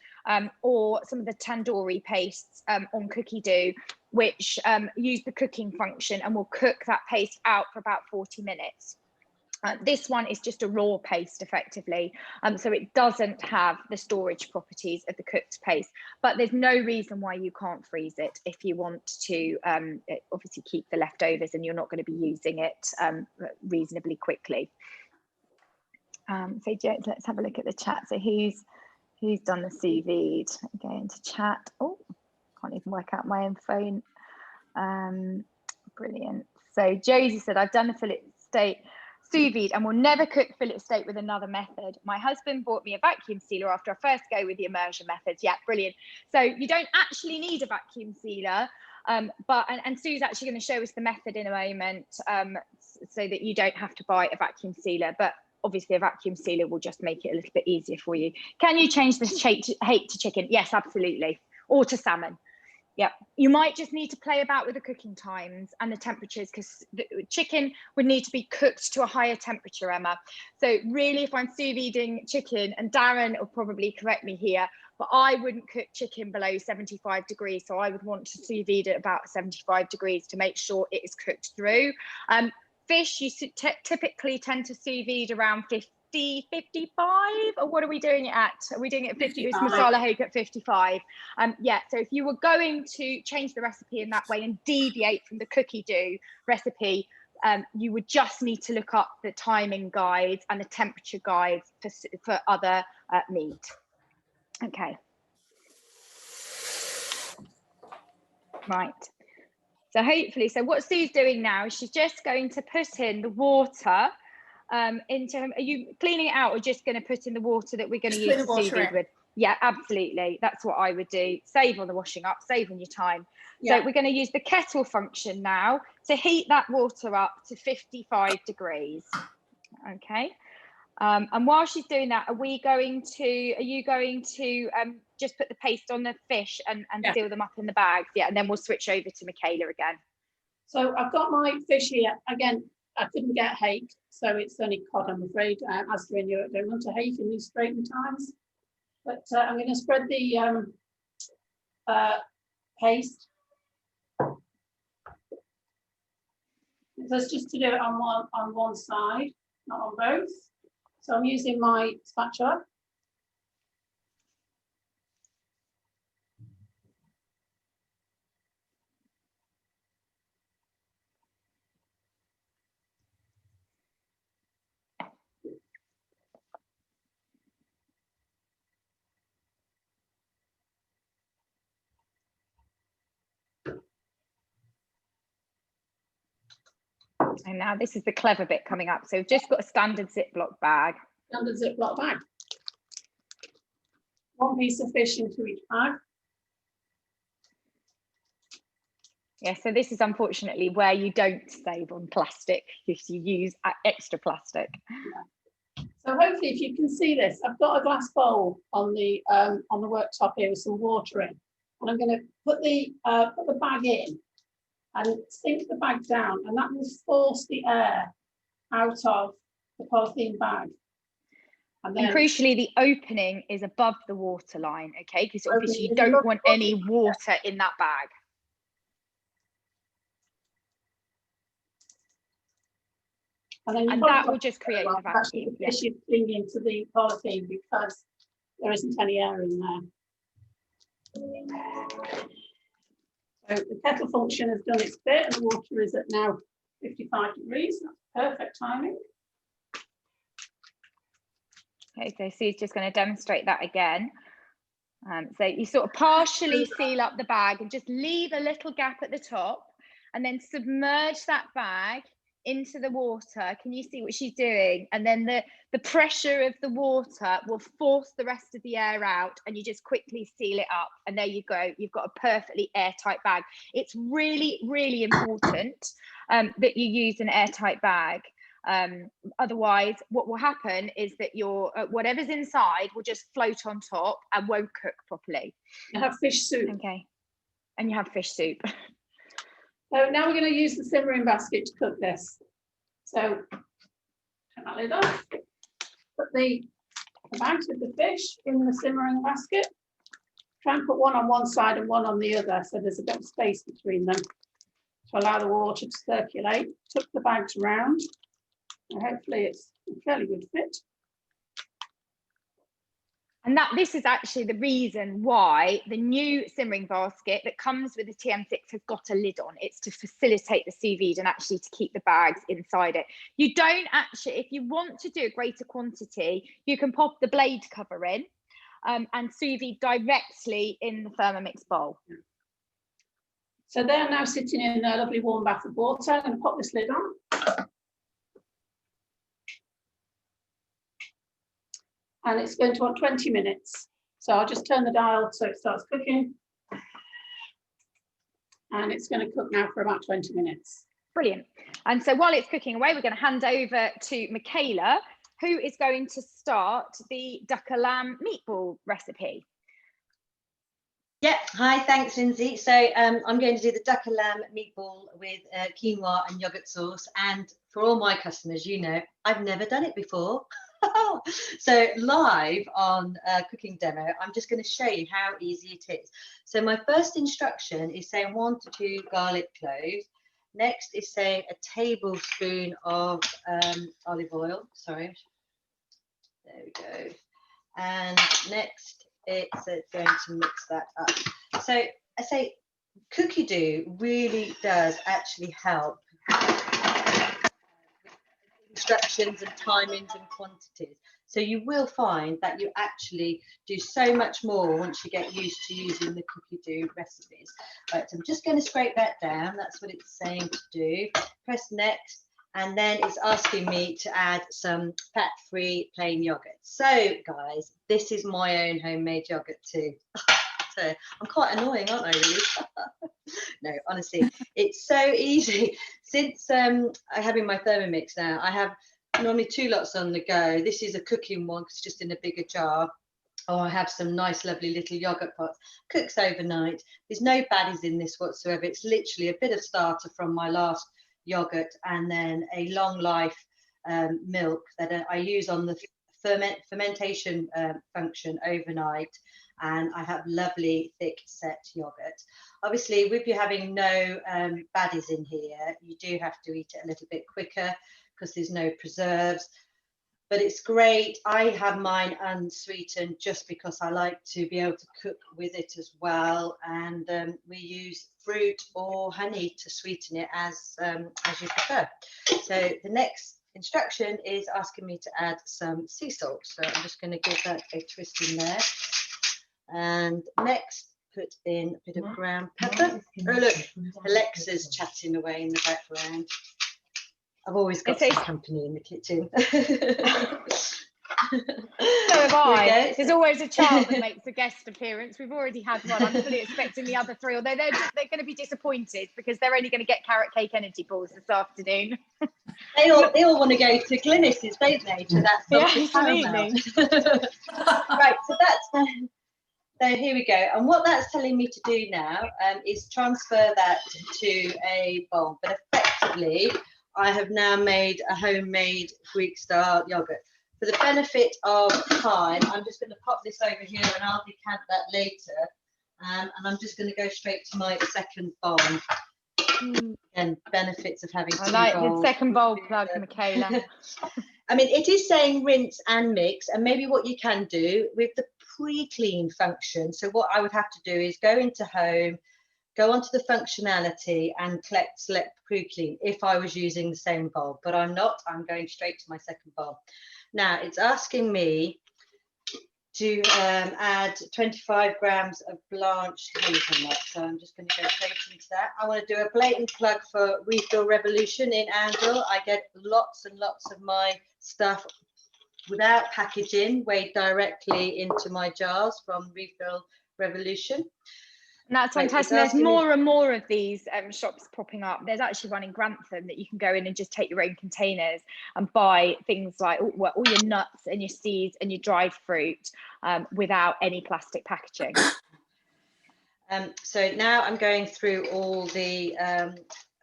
or some of the tandoori pastes on cookie dough, which use the cooking function and will cook that paste out for about 40 minutes. This one is just a raw paste effectively, so it doesn't have the storage properties of the cooked paste, but there's no reason why you can't freeze it if you want to obviously keep the leftovers and you're not going to be using it reasonably quickly. So let's have a look at the chat. So who's done the sous vide? Go into chat. Oh, can't even work out my own phone. Brilliant. So Josie said, I've done the fillet steak sous vide and will never cook fillet steak with another method. My husband bought me a vacuum sealer after I first go with the immersion methods. Yeah, brilliant. So you don't actually need a vacuum sealer, but Sue's actually going to show us the method in a moment, so that you don't have to buy a vacuum sealer. But obviously a vacuum sealer will just make it a little bit easier for you. Can you change the hake to chicken? Yes, absolutely. Or to salmon. Yeah, you might just need to play about with the cooking times and the temperatures, because the chicken would need to be cooked to a higher temperature, Emma. So really, if I'm sous videing chicken, and Darren will probably correct me here, but I wouldn't cook chicken below 75 degrees. So I would want to sous vide at about 75 degrees to make sure it is cooked through. Fish, you typically tend to sous vide around 50, 55, or what are we doing it at? Are we doing it at 50? It's Masala Hake at 55. Yeah, so if you were going to change the recipe in that way and deviate from the cookie dough recipe, you would just need to look up the timing guides and the temperature guides for other meat. Okay. Right. So hopefully, so what Sue's doing now is she's just going to put in the water into, are you cleaning it out or just going to put in the water that we're going to use the sous vide with? Yeah, absolutely. That's what I would do. Save on the washing up, save on your time. Yeah. So we're going to use the kettle function now to heat that water up to 55 degrees. Okay. And while she's doing that, are you going to just put the paste on the fish and seal them up in the bags? Yeah, and then we'll switch over to Michaela again. So I've got my fish here. Again, I couldn't get hake, so it's only cod, I'm afraid. As for in Europe, don't want to hake in these straitened times. But I'm going to spread the paste. That's just to do it on one side, not on both. So I'm using my spatula. And now this is the clever bit coming up. So we've just got a standard Ziploc bag. Standard Ziploc bag. One piece of fish into each bag. Yeah, so this is unfortunately where you don't save on plastic if you use extra plastic. Yeah. So hopefully, if you can see this, I've got a glass bowl on the worktop here with some water in, and I'm going to put the bag in and sink the bag down, and that will force the air out of the polythene bag. And crucially, the opening is above the water line, okay? Because obviously you don't want any water in that bag. And that will just create the vacuum. The fish is clinging to the polythene because there isn't any air in there. So the kettle function has done its bit, and the water is at now 55 degrees. That's perfect timing. Okay, so Sue's just going to demonstrate that again. So you sort of partially seal up the bag and just leave a little gap at the top, and then submerge that bag into the water. Can you see what she's doing? And then the pressure of the water will force the rest of the air out, and you just quickly seal it up. And there you go. You've got a perfectly airtight bag. It's really, really important that you use an airtight bag. Otherwise, what will happen is that your whatever's inside will just float on top and won't cook properly. You have fish soup. Okay. And you have fish soup. So now we're going to use the simmering basket to cook this. So turn that lid off. Put the bags with the fish in the simmering basket. Try and put one on one side and one on the other, so there's a bit of space between them to allow the water to circulate. Tuck the bags round, and hopefully it's a fairly good fit. And this is actually the reason why the new simmering basket that comes with the TM6 has got a lid on. It's to facilitate the sous vide and actually to keep the bags inside it. You don't actually, if you want to do a greater quantity, you can pop the blade cover in and sous vide directly in the Thermomix bowl. So they're now sitting in a lovely warm bath of water. I'm going to pop this lid on. And it's going to want 20 minutes. So I'll just turn the dial so it starts cooking. And it's going to cook now for about 20 minutes. Brilliant. And so while it's cooking away, we're going to hand over to Michaela, who is going to start the dukkah lamb meatball recipe. Yeah, hi, thanks, Lindsay. So I'm going to do the dukkah lamb meatball with quinoa and yogurt sauce. And for all my customers, you know, I've never done it before. So live on cooking demo, I'm just going to show you how easy it is. So my first instruction is saying 1 to 2 garlic cloves. Next is saying a tablespoon of olive oil. Sorry. There we go. And next it's going to mix that up. So I say cookie dough really does actually help instructions and timings and quantities. So you will find that you actually do so much more once you get used to using the cookie dough recipes. Right, so I'm just going to scrape that down. That's what it's saying to do. Press next, and then it's asking me to add some fat-free plain yogurt. So guys, this is my own homemade yogurt too. So I'm quite annoying, aren't I, really? No, honestly, it's so easy. Since I having my Thermomix now, I have normally 2 lots on the go. This is a cooking one because it's just in a bigger jar. Or I have some nice, lovely little yogurt pots. Cooks overnight. There's no baddies in this whatsoever. It's literally a bit of starter from my last yogurt and then a long life milk that I use on the fermentation function overnight. And I have lovely thick set yogurt. Obviously, with you having no baddies in here, you do have to eat it a little bit quicker because there's no preserves. But it's great. I have mine unsweetened just because I like to be able to cook with it as well. And we use fruit or honey to sweeten it as you prefer. So the next instruction is asking me to add some sea salt. So I'm just going to give that a twist in there. And next, put in a bit of ground pepper. Oh, look, Alexa's chatting away in the background. I've always got some company in the kitchen. So have I. There's always a child that makes a guest appearance. We've already had one. I'm fully expecting the other 3, although they're going to be disappointed because they're only going to get carrot cake energy balls this afternoon. They all want to go to Glynis's, don't they? To that absolutely. Right, so that's. So here we go. And what that's telling me to do now is transfer that to a bowl. But effectively, I have now made a homemade Greek-style yogurt. For the benefit of time, I'm just going to pop this over here and I'll decant that later. And I'm just going to go straight to my second bowl. And benefits of having 2 bowls. I like the second bowl plug, Michaela. I mean, it is saying rinse and mix, and maybe what you can do with the pre-clean function. So what I would have to do is go into home, go onto the functionality and select pre-clean if I was using the same bowl, but I'm not. I'm going straight to my second bowl. Now it's asking me to add 25 grams of blanched hazelnut. So I'm just going to go straight into that. I want to do a blatant plug for Refill Revolution in Anvil. I get lots and lots of my stuff without packaging, weighed directly into my jars from Refill Revolution. And that's fantastic. There's more and more of these shops popping up. There's actually one in Grantham that you can go in and just take your own containers and buy things like all your nuts and your seeds and your dried fruit without any plastic packaging. So now I'm going through all the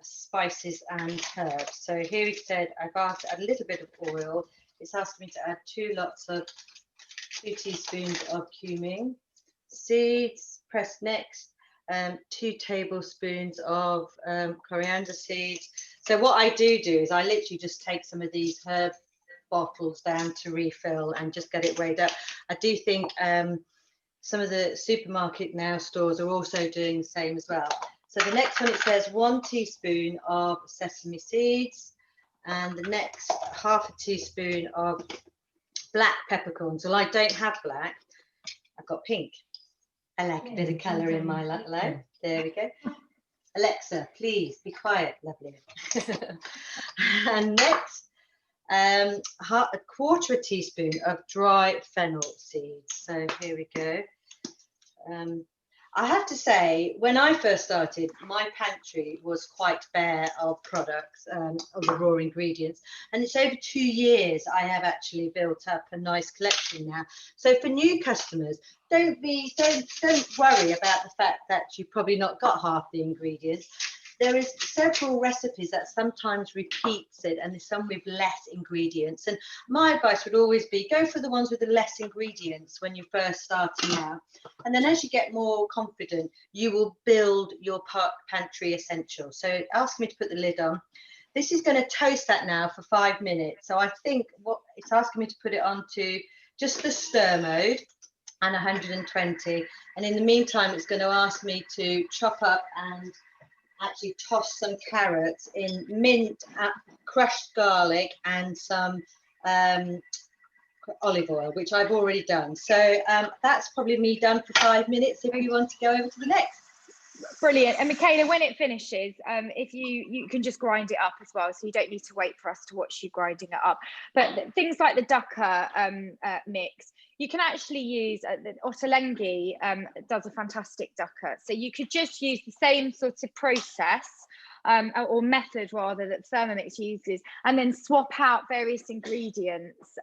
spices and herbs. So here we said I've asked to add a little bit of oil. It's asked me to add 2 teaspoons of cumin, seeds pressed next, 2 tablespoons of coriander seeds. So what I do is I literally just take some of these herb bottles down to Refill and just get it weighed up. I do think some of the supermarket now stores are also doing the same as well. So the next one, it says 1 teaspoon of sesame seeds, and the next ½ teaspoon of black peppercorns. Well, I don't have black, I've got pink. I like a bit of colour in my life. There we go. Alexa, please be quiet. Lovely. And next, ¼ teaspoon of dry fennel seeds. So here we go. I have to say, when I first started, my pantry was quite bare of products, of the raw ingredients, and it's over 2 years I have actually built up a nice collection now. So for new customers, don't worry about the fact that you've probably not got half the ingredients. There is several recipes that sometimes repeats it, and there's some with less ingredients. And my advice would always be go for the ones with the less ingredients when you're first starting out. And then as you get more confident, you will build your pantry essentials. So ask me to put the lid on. This is going to toast that now for 5 minutes. So I think what it's asking me to put it on to just the stir mode and 120. And in the meantime, it's going to ask me to chop up and actually toss some carrots in mint, crushed garlic, and some olive oil, which I've already done. So that's probably me done for 5 minutes if you want to go over to the next. Brilliant. And Michaela, when it finishes, if you can just grind it up as well, so you don't need to wait for us to watch you grinding it up. But things like the dukkah mix, you can actually use the Ottolenghi does a fantastic dukkah. So you could just use the same sort of process or method rather that Thermomix uses, and then swap out various ingredients.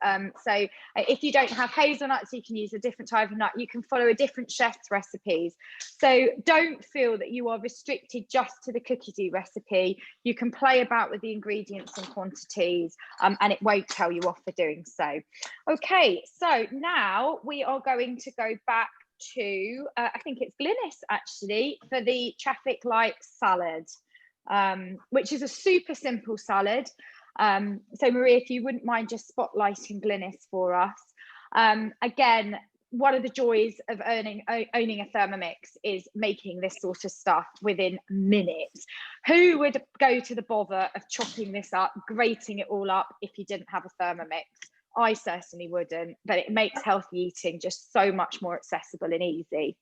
So if you don't have hazelnuts, you can use a different type of nut. You can follow a different chef's recipes. So don't feel that you are restricted just to the Cookery recipe. You can play about with the ingredients and quantities, and it won't tell you off for doing so. Okay, so now we are going to go back to, I think it's Glynis actually, for the traffic light salad. Which is a super simple salad. So Maria, if you wouldn't mind just spotlighting Glynis for us. Again, one of the joys of owning a Thermomix is making this sort of stuff within minutes. Who would go to the bother of chopping this up, grating it all up if you didn't have a Thermomix? I certainly wouldn't, but it makes healthy eating just so much more accessible and easy.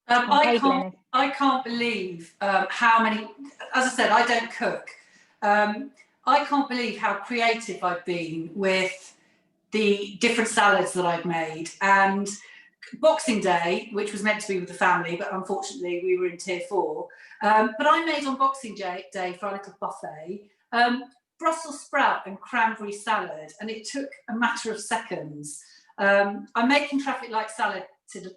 I can't believe how many, as I said, I don't cook. I can't believe how creative I've been with the different salads that I've made. And Boxing Day, which was meant to be with the family, but unfortunately we were in tier 4. But I made on Boxing Day for our little buffet, Brussels sprout and cranberry salad, and it took a matter of seconds. I'm making traffic light salad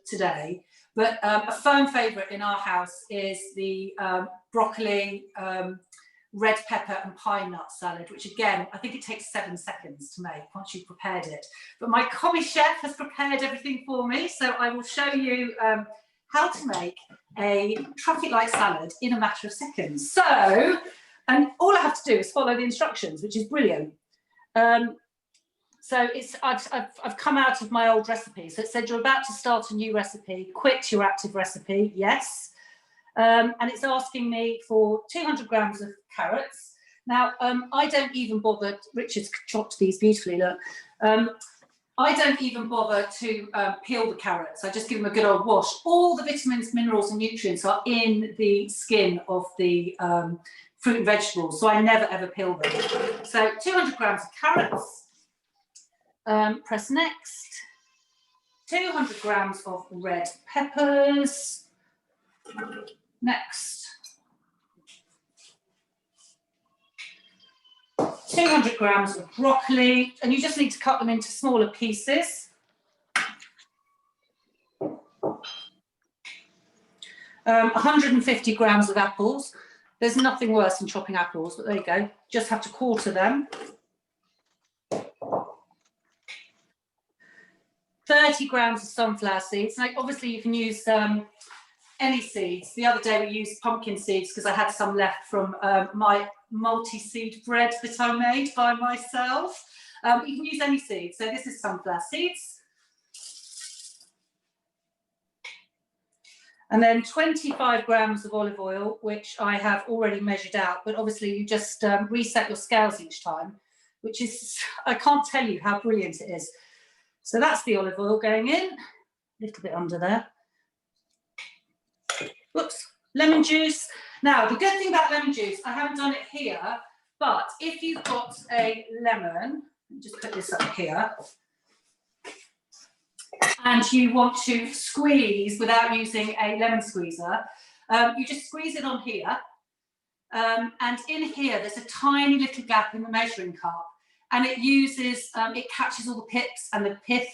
today. But a firm favourite in our house is the broccoli, red pepper and pine nut salad, which again, I think it takes 7 seconds to make once you've prepared it. But my commis chef has prepared everything for me, so I will show you how to make a traffic light salad in a matter of seconds. So, and all I have to do is follow the instructions, which is brilliant. So I've come out of my old recipe. So it said you're about to start a new recipe, quit your active recipe, yes. And it's asking me for 200 grams of carrots. Now, I don't even bother, Richard's chopped these beautifully, look. I don't even bother to peel the carrots. I just give them a good old wash. All the vitamins, minerals and nutrients are in the skin of the fruit and vegetables, so I never ever peel them. So 200 grams of carrots. Press next. 200 grams of red peppers. Next. 200 grams of broccoli, and you just need to cut them into smaller pieces. 150 grams of apples. There's nothing worse than chopping apples, but there you go. Just have to quarter them. 30 grams of sunflower seeds. Like, obviously you can use any seeds. The other day we used pumpkin seeds because I had some left from my multi-seed bread that I made by myself. You can use any seeds. So this is sunflower seeds. And then 25 grams of olive oil, which I have already measured out, but obviously you just reset your scales each time, which is, I can't tell you how brilliant it is. So that's the olive oil going in, a little bit under there. Whoops, lemon juice. Now, the good thing about lemon juice, I haven't done it here, but if you've got a lemon, just put this up here, and you want to squeeze without using a lemon squeezer, you just squeeze it on here. And in here, there's a tiny little gap in the measuring cup, and it uses, it catches all the pips and the pith,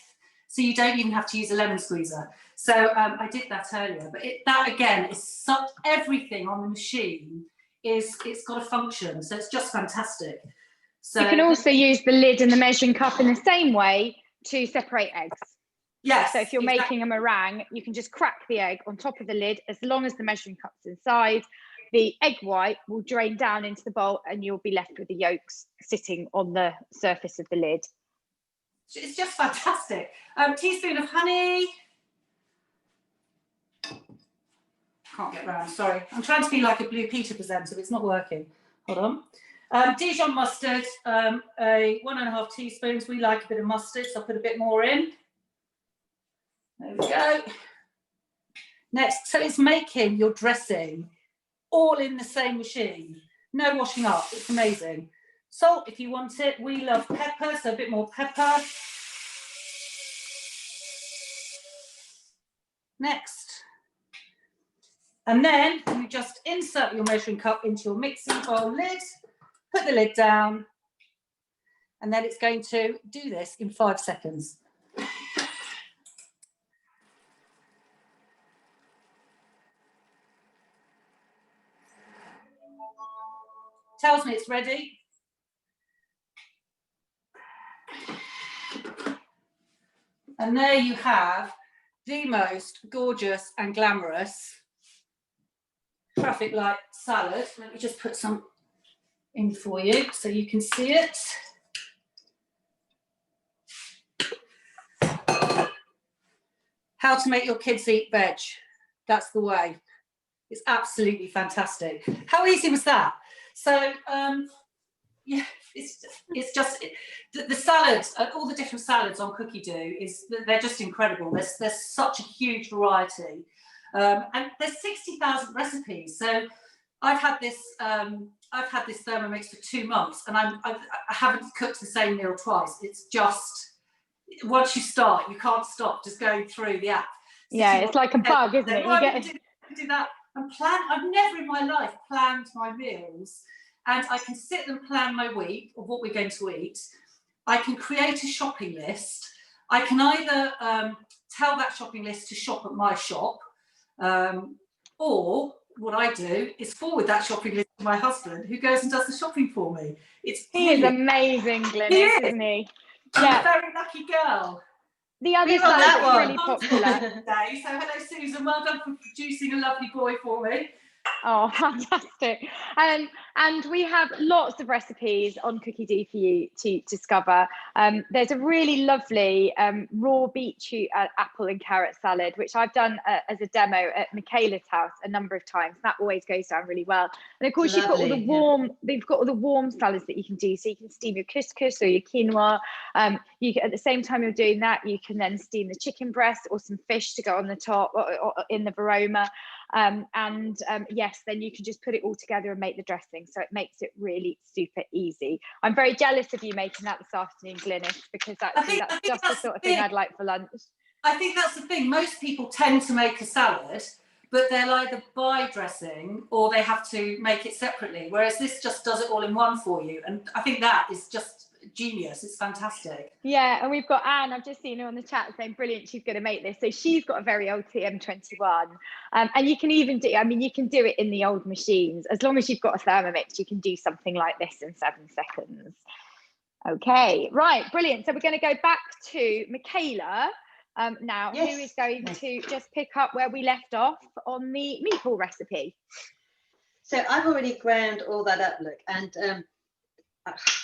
so you don't even have to use a lemon squeezer. So I did that earlier, but that again is such, everything on the machine it's got a function, so it's just fantastic. So you can also use the lid and the measuring cup in the same way to separate eggs. Yes. So if you're making a meringue, you can just crack the egg on top of the lid. As long as the measuring cup's inside, the egg white will drain down into the bowl and you'll be left with the yolks sitting on the surface of the lid. It's just fantastic. Teaspoon of honey. Can't get round, sorry. I'm trying to be like a Blue Peter presenter, but it's not working. Hold on. Dijon mustard, 1.5 teaspoons. We like a bit of mustard, so I'll put a bit more in. There we go. Next, so it's making your dressing all in the same machine. No washing up, it's amazing. Salt if you want it. We love pepper, so a bit more pepper. Next. And then you just insert your measuring cup into your mixing bowl lid, put the lid down, and then it's going to do this in 5 seconds. Tells me it's ready. And there you have the most gorgeous and glamorous traffic light salad. Let me just put some in for you so you can see it. How to make your kids eat veg. That's the way. It's absolutely fantastic. How easy was that? So, yeah, it's just the salads, all the different salads on Cookie Do they're just incredible. There's such a huge variety, and there's 60,000 recipes. So I've had this Thermomix for 2 months, and I haven't cooked the same meal twice. It's just, once you start, you can't stop just going through the app. Yeah, it's like a bug, isn't it? You get do that and plan. I've never in my life planned my meals, and I can sit and plan my week of what we're going to eat. I can create a shopping list. I can either tell that shopping list to shop at my shop, or what I do is forward that shopping list to my husband, who goes and does the shopping for me. He is amazing, Glynis, isn't he? I'm a very lucky girl. The other side is really popular. Today. So hello, Susan. Well done for producing a lovely boy for me. Oh, fantastic. And we have lots of recipes on Cookie for you to discover. There's a really lovely raw beetroot, apple and carrot salad, which I've done as a demo at Michaela's house a number of times. That always goes down really well. And of course, you've got all the warm, they've got all the warm salads that you can do. So you can steam your couscous or your quinoa. You can, at the same time you're doing that, you can then steam the chicken breast or some fish to go on the top or in the varoma. Yes, then you can just put it all together and make the dressing. So it makes it really super easy. I'm very jealous of you making that this afternoon, Glynis, because that's just the sort of thing I'd like for lunch. I think that's the thing. Most people tend to make a salad, but they'll either buy dressing or they have to make it separately. Whereas this just does it all in one for you. And I think that is just genius. It's fantastic. Yeah, and we've got Anne, I've just seen her on the chat saying brilliant, she's going to make this. So she's got a very old TM21, and you can even do, I mean, you can do it in the old machines. As long as you've got a Thermomix, you can do something like this in 7 seconds. Okay, right, brilliant. So we're going to go back to Michaela now, who is going to just pick up where we left off on the meatball recipe. So I've already ground all that up, look, and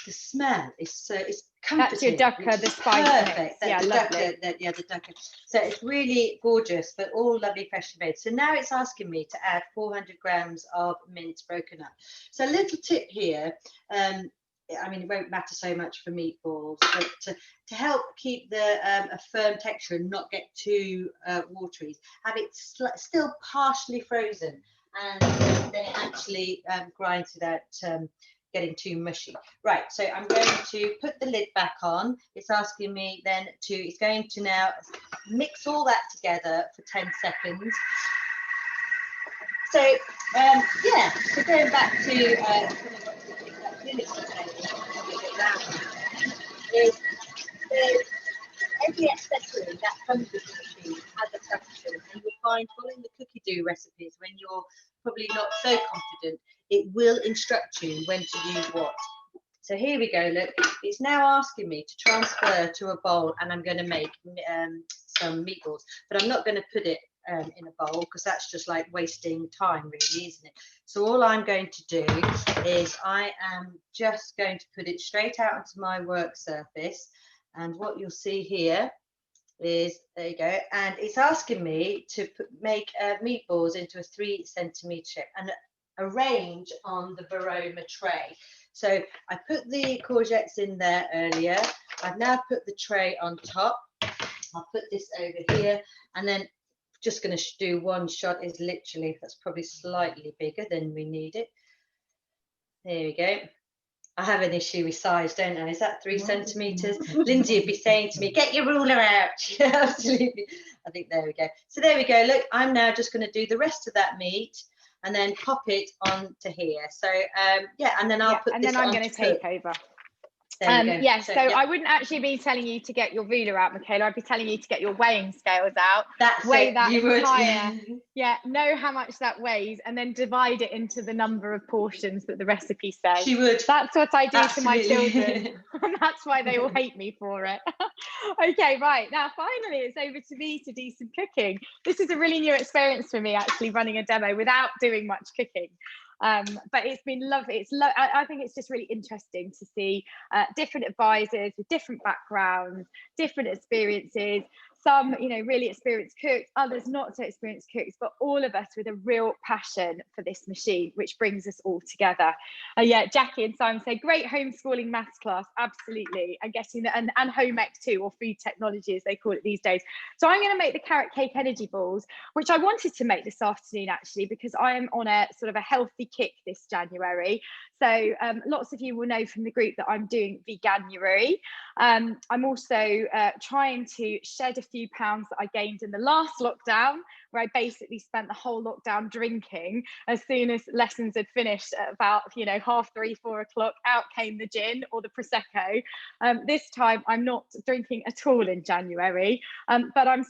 the smell is so, it's comforting. That's your dukkah, the spice perfect. Yeah, the lovely. The dukkah. So it's really gorgeous, but all lovely freshly made. So now it's asking me to add 400 grams of mince broken up. So a little tip here, I mean, it won't matter so much for meatballs, but to help keep the a firm texture and not get too watery, have it still partially frozen, and then it actually grinds without getting too mushy. Right, so I'm going to put the lid back on. It's asking me then to, it's going to now mix all that together for 10 seconds. So yeah, so going back to is every accessory that comes with the machine has a function, and you'll find following the cookie dough recipes, when you're probably not so confident, it will instruct you when to use what. So here we go, look, it's now asking me to transfer to a bowl, and I'm going to make some meatballs, but I'm not going to put it in a bowl because that's just like wasting time, really, isn't it? So all I'm going to do is I am just going to put it straight out onto my work surface, and what you'll see here is, there you go, and it's asking me to make meatballs into a 3 centimetre shape and arrange on the varoma tray. So I put the courgettes in there earlier. I've now put the tray on top. I'll put this over here, and then just going to do one shot. Is literally, that's probably slightly bigger than we need it. There we go. I have an issue with size, don't I? Is that 3 centimetres? Lindsay would be saying to me, get your ruler out. Yeah, absolutely. I think there we go. So there we go. Look, I'm now just going to do the rest of that meat and then pop it onto here. So yeah, and then I'll put and this then I'm on going to take over. Yes, so I wouldn't actually be telling you to get your ruler out, Michaela. I'd be telling you to get your weighing scales out. Weigh that entire, know how much that weighs, and then divide it into the number of portions that the recipe says. She would. That's what I do to my children, and that's why they all hate me for it. Okay, right, now finally it's over to me to do some cooking. This is a really new experience for me, actually, running a demo without doing much cooking. But it's been lovely. I think it's just really interesting to see different advisors with different backgrounds, different experiences. Some, really experienced cooks, others not so experienced cooks, but all of us with a real passion for this machine, which brings us all together. Yeah, Jackie and Simon say, great homeschooling maths class, absolutely. And getting the, and home ec too, or food technology as they call it these days. So I'm going to make the carrot cake energy balls, which I wanted to make this afternoon actually, because I am on a sort of a healthy kick this January. So lots of you will know from the group that I'm doing Veganuary. I'm also trying to shed a few pounds that I gained in the last lockdown, where I basically spent the whole lockdown drinking. As soon as lessons had finished at about 3:30, 4 o'clock, out came the gin or the Prosecco. This time I'm not drinking at all in January, but I'm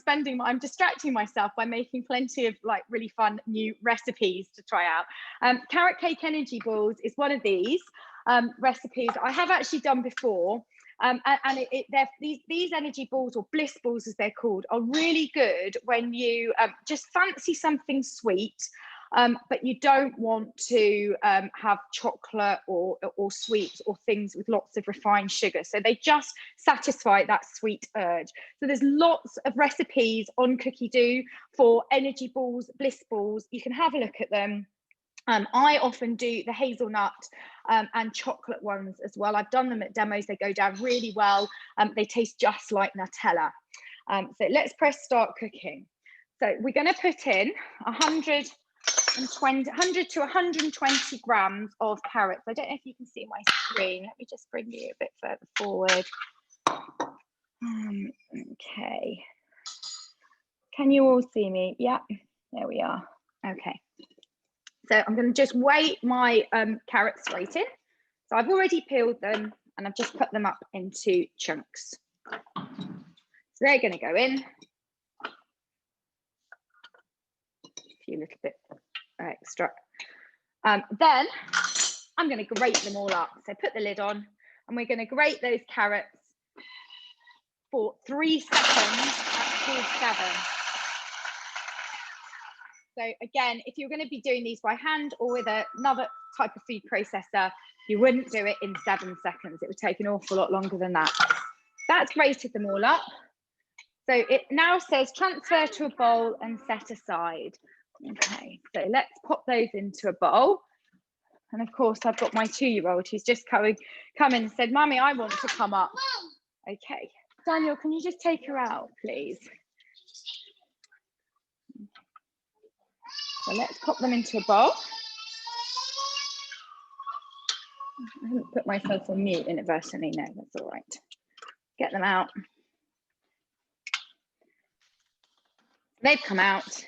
distracting myself by making plenty of like really fun new recipes to try out. Carrot cake energy balls is one of these recipes I have actually done before. And these energy balls, or bliss balls as they're called, are really good when you just fancy something sweet. but you don't want to have chocolate or sweets or things with lots of refined sugar. So they just satisfy that sweet urge. So there's lots of recipes on Cookie Do for energy balls, bliss balls. You can have a look at them. I often do the hazelnut and chocolate ones as well. I've done them at demos. They go down really well. They taste just like Nutella. So let's press start cooking. So we're going to put in 100 to 120 grams of carrots. I don't know if you can see my screen. Let me just bring you a bit further forward. Okay. Can you all see me? Yeah, there we are. Okay. So I'm going to just weigh my carrots straight in. So I've already peeled them and I've just cut them up into chunks. So they're going to go in. A few little bit extra. Then I'm going to grate them all up. So put the lid on and we're going to grate those carrots for 3 seconds at full 7. So again, if you're going to be doing these by hand or with another type of food processor, you wouldn't do it in 7 seconds. It would take an awful lot longer than that. That's grated them all up. So it now says transfer to a bowl and set aside. Okay, so let's pop those into a bowl. And of course, I've got my 2-year-old who's just come in and said, Mummy, I want to come up. Okay, Daniel, can you just take her out, please? So let's pop them into a bowl. I haven't put myself on mute inadvertently. No, that's all right. Get them out. They've come out.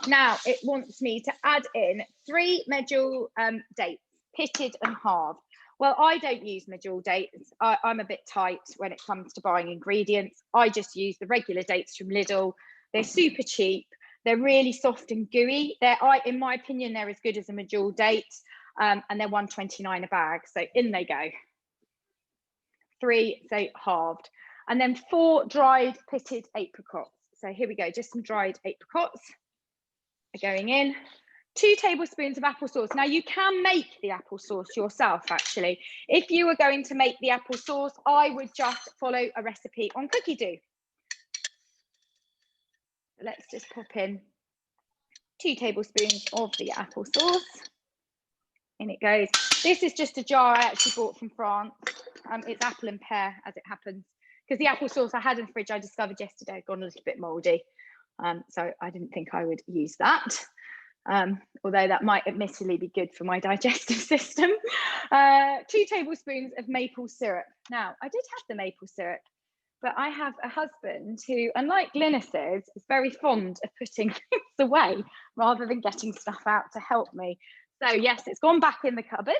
Now it wants me to add in 3 medjool dates, pitted and halved. Well, I don't use medjool dates. I'm a bit tight when it comes to buying ingredients. I just use the regular dates from Lidl. They're super cheap. They're really soft and gooey. In my opinion, they're as good as a medjool date, and they're $1.29 a bag. So in they go. 3, so halved. And then 4 dried pitted apricots. So here we go, just some dried apricots are going in. 2 tablespoons of applesauce. Now you can make the applesauce yourself, actually. If you were going to make the applesauce, I would just follow a recipe on Cookie Do. Let's just pop in 2 tablespoons of the applesauce. In it goes. This is just a jar I actually bought from France. It's apple and pear, as it happens, because the applesauce I had in the fridge, I discovered yesterday, had gone a little bit mouldy. So I didn't think I would use that. Although that might admittedly be good for my digestive system. 2 tablespoons of maple syrup. Now, I did have the maple syrup, but I have a husband who, unlike Glynis's, is very fond of putting things away rather than getting stuff out to help me. So yes, it's gone back in the cupboard.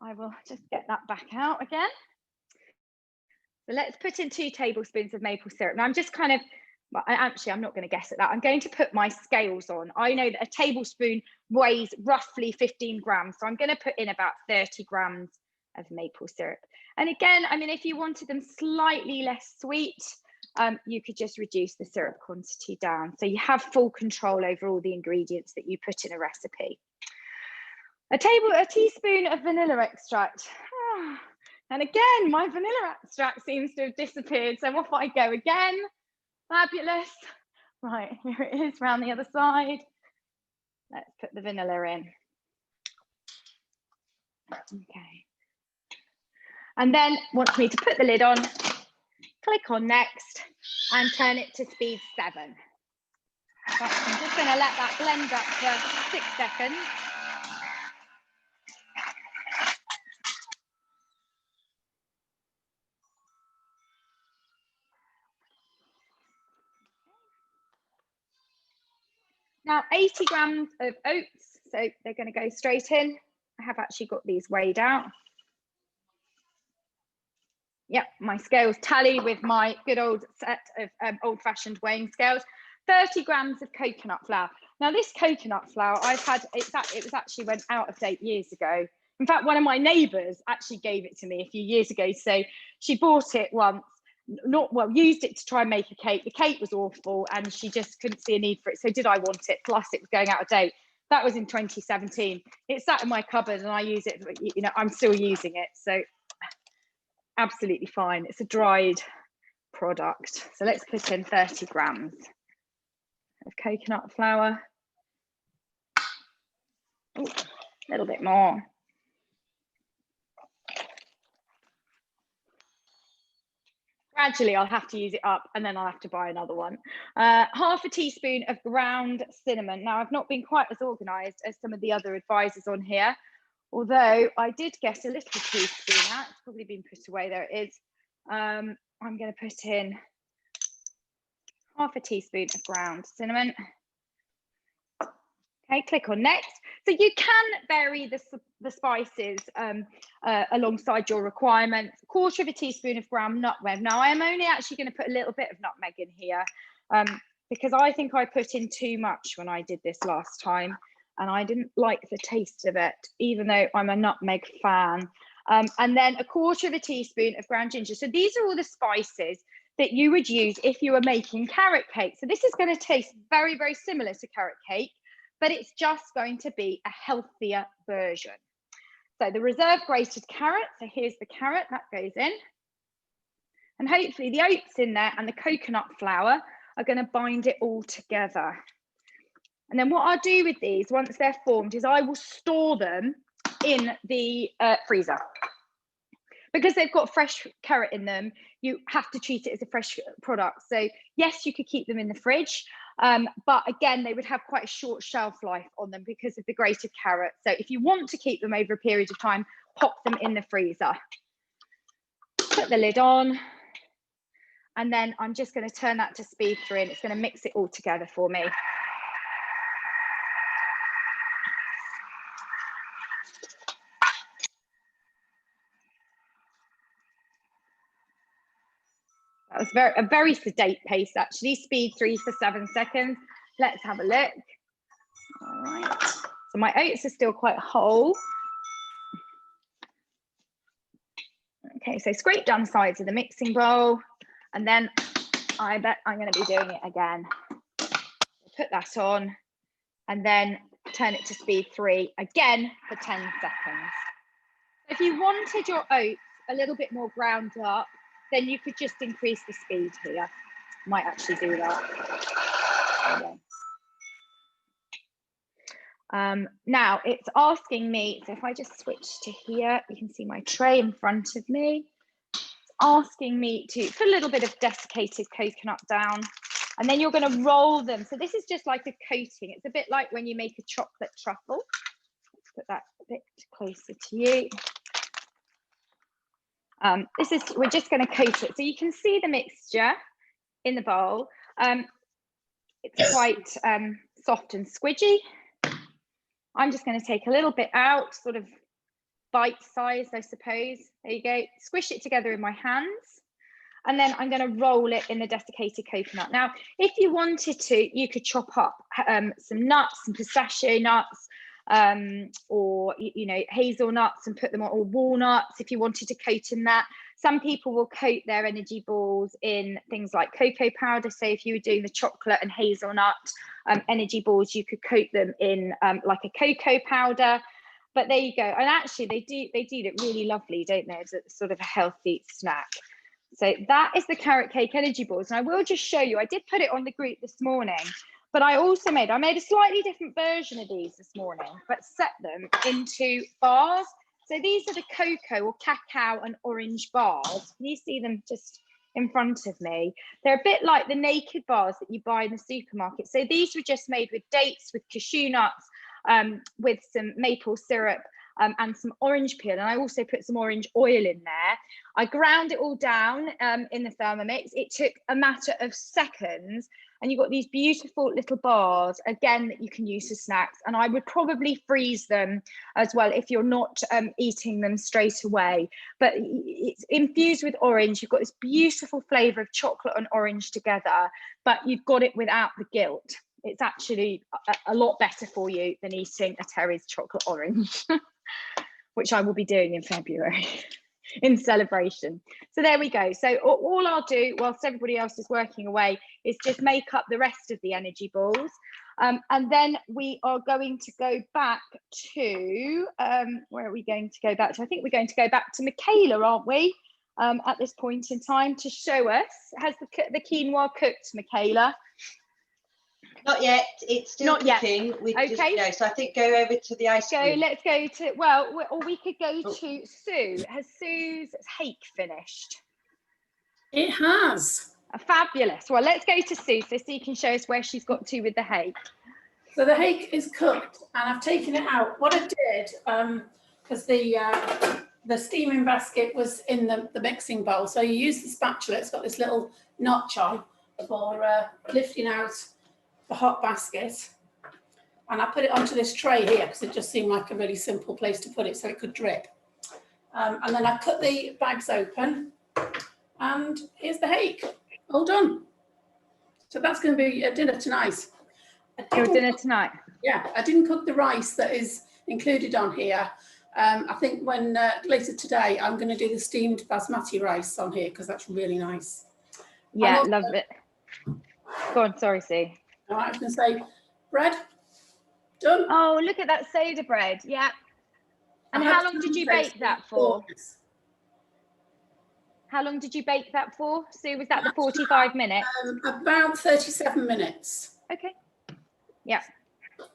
I will just get that back out again. So let's put in 2 tablespoons of maple syrup. Now I'm just kind of, I'm not going to guess at that. I'm going to put my scales on. I know that a tablespoon weighs roughly 15 grams. So I'm going to put in about 30 grams of maple syrup. And again, I mean, if you wanted them slightly less sweet, you could just reduce the syrup quantity down. So you have full control over all the ingredients that you put in a recipe. A teaspoon of vanilla extract. And again, my vanilla extract seems to have disappeared. So off I go again. Fabulous. Right, here it is around the other side. Let's put the vanilla in. Okay. And then wants me to put the lid on, click on next, and turn it to speed 7. So I'm just going to let that blend up for 6 seconds. Now 80 grams of oats, so they're going to go straight in. I have actually got these weighed out. Yep, my scales tally with my good old set of old-fashioned weighing scales. 30 grams of coconut flour. Now this coconut flour I've had, it was actually went out of date years ago. In fact, one of my neighbours actually gave it to me a few years ago. So she bought it once, used it to try and make a cake. The cake was awful and she just couldn't see a need for it. So did I want it? Plus it was going out of date. That was in 2017. It sat in my cupboard and I use it, you know, I'm still using it. So absolutely fine. It's a dried product. So let's put in 30 grams of coconut flour. Ooh, a little bit more. Gradually, I'll have to use it up and then I'll have to buy another one. Half a teaspoon of ground cinnamon. Now, I've not been quite as organised as some of the other advisors on here, although I did get a little teaspoon out. It's probably been put away. There it is. I'm going to put in half a teaspoon of ground cinnamon. Okay, click on next. So you can vary the spices alongside your requirements. 1/4 of a teaspoon of ground nutmeg. Now I am only actually going to put a little bit of nutmeg in here because I think I put in too much when I did this last time and I didn't like the taste of it, even though I'm a nutmeg fan. And then 1/4 of a teaspoon of ground ginger. So these are all the spices that you would use if you were making carrot cake. So this is going to taste very, very similar to carrot cake, but it's just going to be a healthier version. So the reserve grated carrot, so here's the carrot, that goes in. And hopefully the oats in there and the coconut flour are going to bind it all together. And then what I'll do with these, once they're formed, is I will store them in the freezer. Because they've got fresh carrot in them, you have to treat it as a fresh product. So yes, you could keep them in the fridge, but again, they would have quite a short shelf life on them because of the grated carrot. So if you want to keep them over a period of time, pop them in the freezer. Put the lid on. And then I'm just going to turn that to speed 3 and it's going to mix it all together for me. That was a very sedate pace, actually. Speed 3 for 7 seconds. Let's have a look. All right. So my oats are still quite whole. Okay, so scrape down the sides of the mixing bowl. And then I bet I'm going to be doing it again. Put that on and then turn it to speed 3 again for 10 seconds. If you wanted your oats a little bit more ground up, then you could just increase the speed here. Might actually do that. Now it's asking me, so if I just switch to here, you can see my tray in front of me. It's asking me to put a little bit of desiccated coconut down, and then you're going to roll them. So this is just like a coating. It's a bit like when you make a chocolate truffle. Let's put that a bit closer to you. We're just going to coat it. So you can see the mixture in the bowl. It's quite soft and squidgy. I'm just going to take a little bit out, sort of bite-sized, I suppose. There you go. Squish it together in my hands. And then I'm going to roll it in the desiccated coconut. Now, if you wanted to, you could chop up some nuts, some pistachio nuts, or hazelnuts and put them on, or walnuts if you wanted to coat in that. Some people will coat their energy balls in things like cocoa powder. So if you were doing the chocolate and hazelnut energy balls, you could coat them in like a cocoa powder. But there you go. And actually they do look really lovely, don't they? It's a sort of a healthy snack. So that is the carrot cake energy balls. And I will just show you, I did put it on the group this morning, but I made a slightly different version of these this morning, but set them into bars. So these are the cocoa or cacao and orange bars. Can you see them just in front of me? They're a bit like the naked bars that you buy in the supermarket. So these were just made with dates, with cashew nuts, with some maple syrup and some orange peel. And I also put some orange oil in there. I ground it all down in the Thermomix. It took a matter of seconds. And you've got these beautiful little bars, again, that you can use as snacks. And I would probably freeze them as well if you're not eating them straight away. But it's infused with orange. You've got this beautiful flavour of chocolate and orange together, but you've got it without the guilt. It's actually a lot better for you than eating a Terry's chocolate orange, which I will be doing in February. In celebration. So there we go. So all I'll do whilst everybody else is working away is just make up the rest of the energy balls. And then we are going to go back to, where are we going to go back to? I think we're going to go back to Michaela, aren't we? At this point in time, to show us, has the quinoa cooked, Michaela? Not yet. It's still Not yet. cooking. We Okay. just go. So I think go over to the ice cream. Let's go to, well, or we could go to Sue. Has Sue's hake finished? It has. Fabulous. Well, let's go to Sue so Sue can show us where she's got to with the hake. So the hake is cooked and I've taken it out. What I did, because the steaming basket was in the mixing bowl, so you use the spatula. It's got this little notch on for lifting out the hot basket, and I put it onto this tray here because it just seemed like a really simple place to put it so it could drip. And then I cut the bags open, and here's the hake, all done. So that's going to be a dinner tonight. Your dinner tonight? Yeah, I didn't cook the rice that is included on here. I think when later today, I'm going to do the steamed basmati rice on here because that's really nice. Yeah, love it. Go on, sorry, Sue. All right, I was going to say, bread, done. Oh, look at that soda bread. Yeah. And how long did you bake that for? How long did you bake that for, Sue? Was that the 45 minutes? About 37 minutes. Okay. Yeah.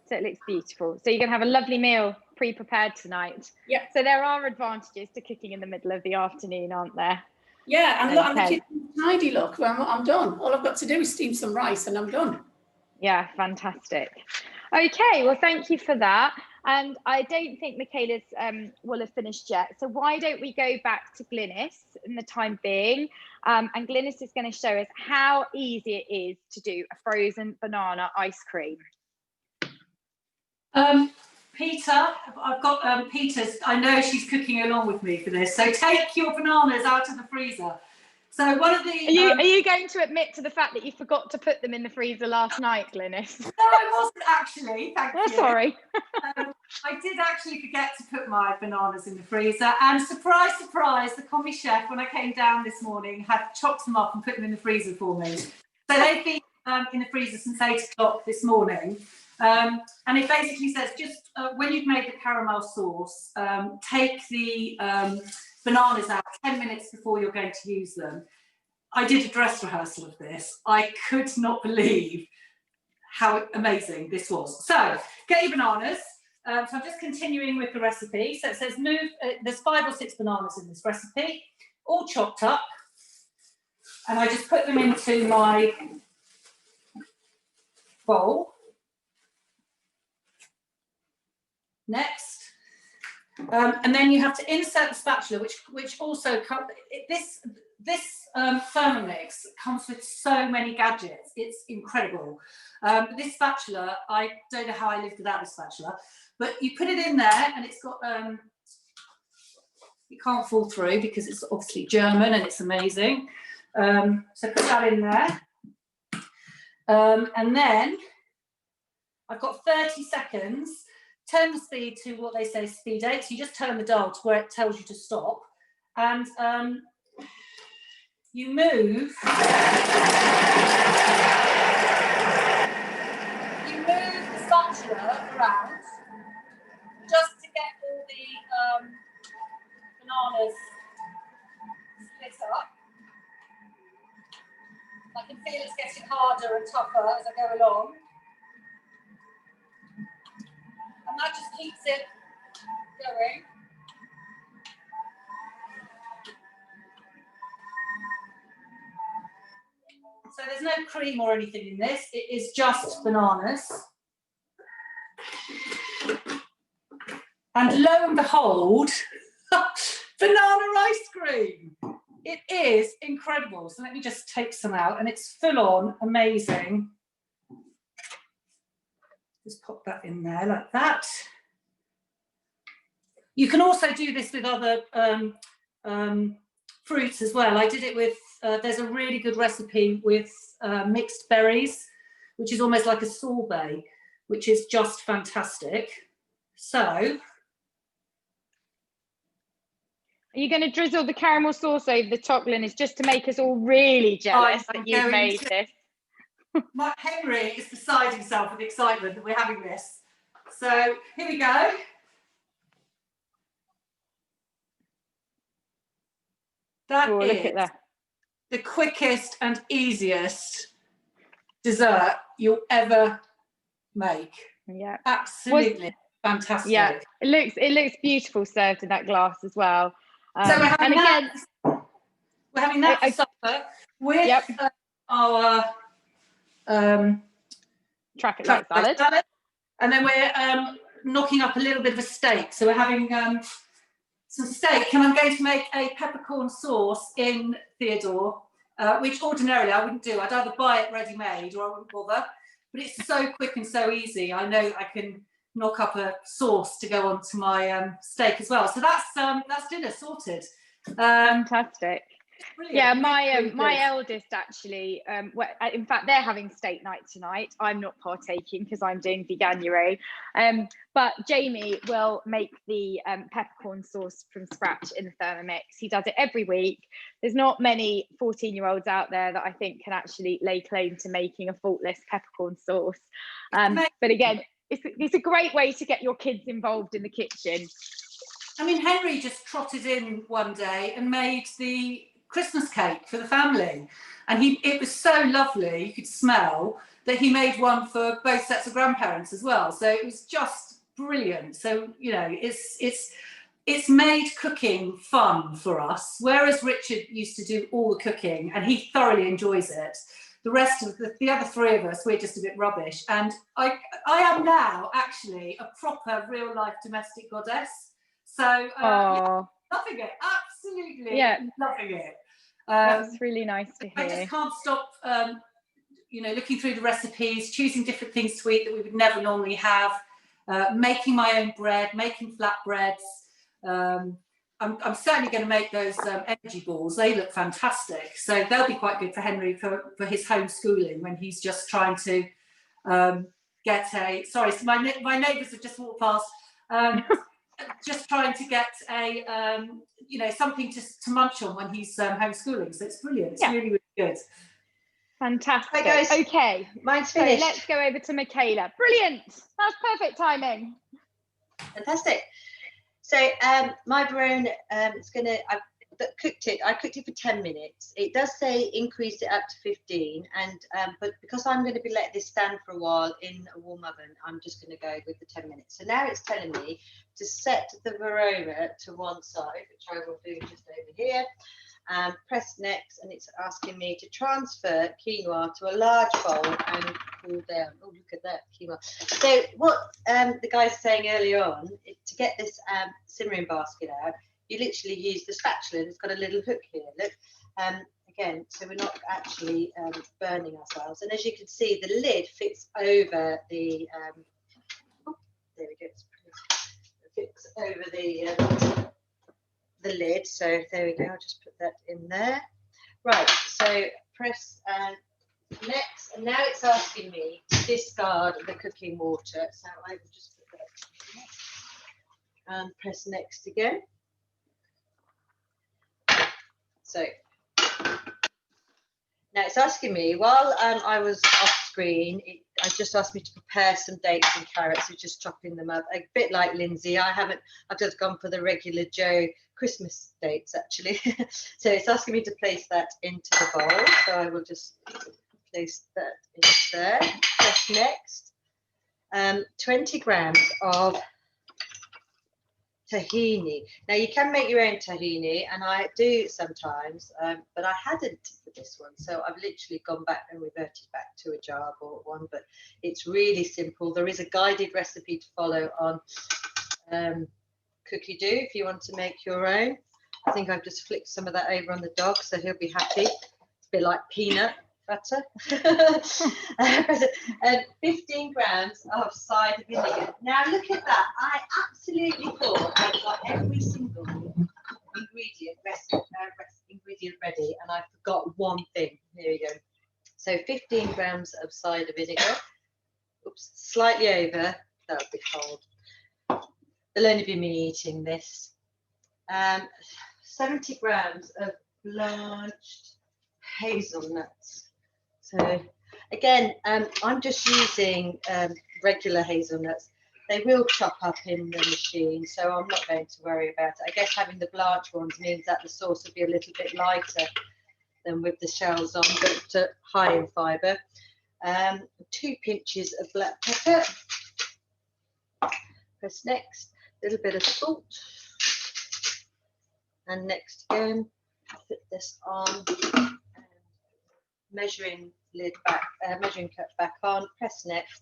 So it looks beautiful. So you're going to have a lovely meal pre-prepared tonight. Yeah. So there are advantages to cooking in the middle of the afternoon, aren't there? Yeah, and look, I'm the kitchen tidy look. Well, I'm done. All I've got to do is steam some rice and I'm done. Yeah, fantastic. Okay, well, thank you for that. And I don't think Michaela's will have finished yet. So why don't we go back to Glynis in the time being? And Glynis is going to show us how easy it is to do a frozen banana ice cream. Peter, I've got Peter's, I know she's cooking along with me for this. So take your bananas out of the freezer. So one of the... Are you going to admit to the fact that you forgot to put them in the freezer last night, Glynis? No, I wasn't actually, thank you. Sorry. I did actually forget to put my bananas in the freezer, and surprise, surprise, the commie chef, when I came down this morning, had chopped them up and put them in the freezer for me. So they've been in the freezer since 8 o'clock this morning. And it basically says, just when you've made the caramel sauce, take the bananas out 10 minutes before you're going to use them. I did a dress rehearsal of this. I could not believe how amazing this was. So get your bananas. So I'm just continuing with the recipe. So it says there's 5 or 6 bananas in this recipe, all chopped up. And I just put them into my bowl. Next. And then you have to insert the spatula, which also this Thermomix comes with so many gadgets. It's incredible. This spatula, I don't know how I lived without this spatula, but you put it in there and it's got it can't fall through because it's obviously German and it's amazing. So put that in there, and then I've got 30 seconds. Turn the speed to what they say speed 8. So you just turn the dial to where it tells you to stop. And you move the spatula around just to get all the bananas split up. I can feel it's getting harder and tougher as I go along. And that just keeps it going. So there's no cream or anything in this. It is just bananas. And lo and behold, banana ice cream. It is incredible. So let me just take some out, and it's full on amazing. Just pop that in there like that. You can also do this with other fruits as well. I did it with, there's a really good recipe with mixed berries, which is almost like a sorbet, which is just fantastic. So. Are you going to drizzle the caramel sauce over the top, Glynis, just to make us all really jealous that you've made this? Henry is beside himself with excitement that we're having this. So here we go. That Oh, is look at that. the quickest and easiest dessert you'll ever make. Yeah. Absolutely fantastic. Yeah, it looks beautiful served in that glass as well. So we're having and we're having that for supper with our traffic light salad. And then we're knocking up a little bit of a steak. So we're having some steak, and I'm going to make a peppercorn sauce in Theodore, which ordinarily I wouldn't do. I'd either buy it ready-made or I wouldn't bother. But it's so quick and so easy. I know I can knock up a sauce to go onto my steak as well. So that's dinner sorted. Fantastic. Brilliant. Yeah, my eldest actually, in fact, they're having steak night tonight. I'm not partaking because I'm doing veganuary. But Jamie will make the peppercorn sauce from scratch in the Thermomix. He does it every week. There's not many 14-year-olds out there that I think can actually lay claim to making a faultless peppercorn sauce. But again, it's a great way to get your kids involved in the kitchen. I mean, Henry just trotted in one day and made the Christmas cake for the family, and it was so lovely, you could smell that he made one for both sets of grandparents as well. So it was just brilliant. So, you know, it's made cooking fun for us, whereas Richard used to do all the cooking and he thoroughly enjoys it. The rest of the other three of us, we're just a bit rubbish. And I am now actually a proper real life domestic goddess. So yeah, loving it, absolutely loving it. That's really nice to hear. I just can't stop, you know, looking through the recipes, choosing different things to eat that we would never normally have, making my own bread, making flatbreads. I'm certainly going to make those energy balls. They look fantastic. So they'll be quite good for Henry for his homeschooling when he's just trying to get a... Sorry, so my neighbours have just walked past. Just trying to get a, you know, something to munch on when he's homeschooling. So it's brilliant. It's really, really good. Fantastic. Hi guys. Okay, mine's finished. So let's go over to Michaela. Brilliant. That's perfect timing. Fantastic. So my Barone, I cooked it for 10 minutes. It does say increase it up to 15, and but because I'm going to be letting this stand for a while in a warm oven, I'm just going to go with the 10 minutes. So now it's telling me to set the Verona to one side, which I will do just over here. Press next, and it's asking me to transfer quinoa to a large bowl and cool down. Oh, look at that quinoa. So what the guy was saying earlier on, to get this simmering basket out, you literally use the spatula, and it's got a little hook here, look. Again, so we're not actually burning ourselves. And as you can see, the lid fits over the, there we go, it fits over the lid. So there we go, I'll just put that in there. Right, so press next, and now it's asking me to discard the cooking water. So I will just put that in, and press next again. So now it's asking me, while I was off screen, it just asked me to prepare some dates and carrots, so just chopping them up, a bit like Lindsay. I've just gone for the regular Joe Christmas dates actually. So it's asking me to place that into the bowl. So I will just place that in there. Press next. 20 grams of tahini. Now you can make your own tahini, and I do sometimes, but I hadn't for this one, so I've literally gone back and reverted back to a jar, bought one. But it's really simple. There is a guided recipe to follow on Cookery if you want to make your own. I think I've just flicked some of that over on the dog, so he'll be happy. It's a bit like peanut butter. 15 grams of cider vinegar. Now look at that. I absolutely thought I'd got every single ingredient ready, and I forgot one thing. Here we go. So 15 grams of cider vinegar. Oops, slightly over. That'll be cold. There'll only be me eating this. 70 grams of blanched hazelnuts. So Again, I'm just using regular hazelnuts. They will chop up in the machine, so I'm not going to worry about it. I guess having the blanched ones means that the sauce will be a little bit lighter than with the shells on, but high in fibre. 2 pinches of black pepper. Press next, a little bit of salt. And next again, put this on, measuring lid back, measuring cup back on, press next,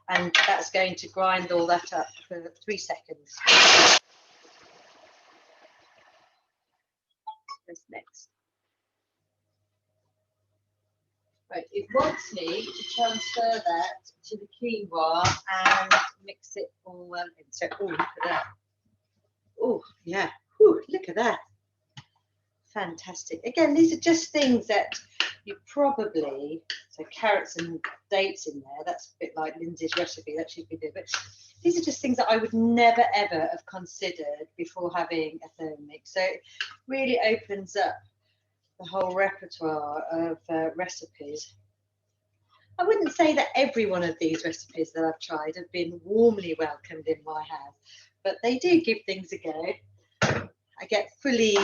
and that's going to grind all that up for 3 seconds. Press next. Right, it wants me to transfer that to the quinoa and mix it all well in. So, oh, look at that. Oh, yeah. Ooh, look at that. Fantastic. Again, these are just things that you probably, so carrots and dates in there, that's a bit like Lindsay's recipe, that should be good. But these are just things that I would never, ever have considered before having a Thermomix. So it really opens up the whole repertoire of recipes. I wouldn't say that every one of these recipes that I've tried have been warmly welcomed in my house, but they do give things a go. I get fully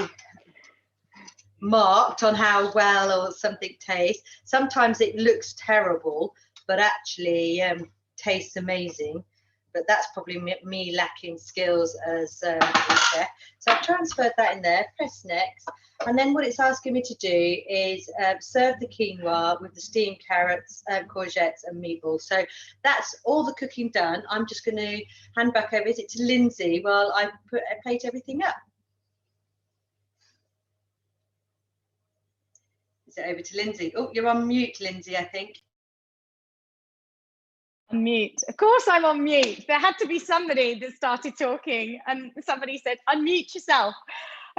marked on how well or something tastes. Sometimes it looks terrible, but actually tastes amazing. But that's probably me lacking skills as a chef. So I've transferred that in there, press next. And then what it's asking me to do is serve the quinoa with the steamed carrots, courgettes and meatballs. So that's all the cooking done. I'm just going to hand back over to Lindsay while I plate everything up. Is it over to Lindsay? Oh, you're on mute, Lindsay, I think. Mute. Of course I'm on mute. There had to be somebody that started talking and somebody said, unmute yourself.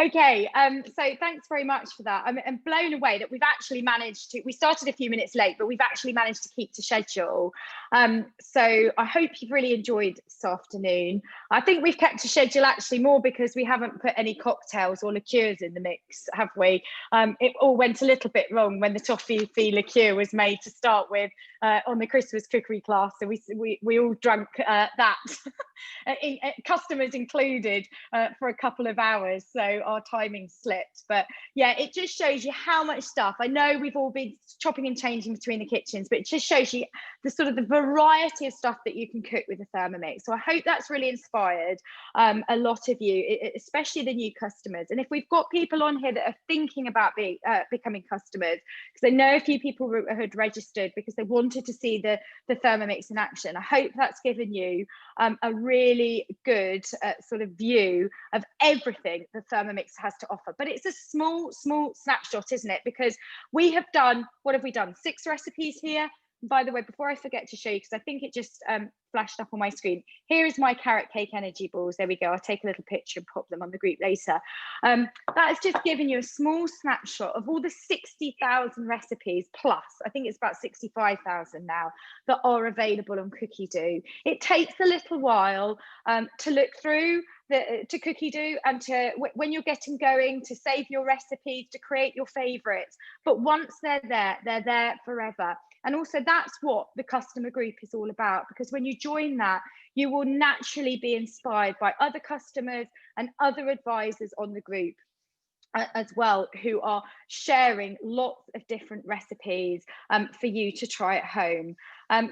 Okay, so thanks very much for that. I'm blown away that we've actually managed to, we started a few minutes late, but we've actually managed to keep to schedule. So I hope you've really enjoyed this afternoon. I think we've kept to schedule actually more because we haven't put any cocktails or liqueurs in the mix, have we? It all went a little bit wrong when the toffee liqueur was made to start with on the Christmas cookery class. So we all drank that, customers included, for a couple of hours. So our timing slipped, but yeah, it just shows you how much stuff. I know we've all been chopping and changing between the kitchens, but it just shows you the sort of the variety of stuff that you can cook with a Thermomix. So I hope that's really inspired a lot of you, especially the new customers. And if we've got people on here that are thinking about becoming customers, because I know a few people had registered because they wanted to see the Thermomix in action, I hope that's given you a really good sort of view of everything the Thermomix has to offer. But it's a small snapshot, isn't it? Because we have done, what have we done? 6 recipes here. By the way, before I forget to show you, because I think it just flashed up on my screen, here is my carrot cake energy balls. There we go. I'll take a little picture and pop them on the group later. That's just giving you a small snapshot of all the 60,000 recipes plus, I think it's about 65,000 now, that are available on Cookie Do. It takes a little while to look through to Cookie Do and to, when you're getting going, to save your recipes, to create your favorites. But once they're there forever. And also that's what the customer group is all about, because when you join that, you will naturally be inspired by other customers and other advisors on the group as well, who are sharing lots of different recipes for you to try at home.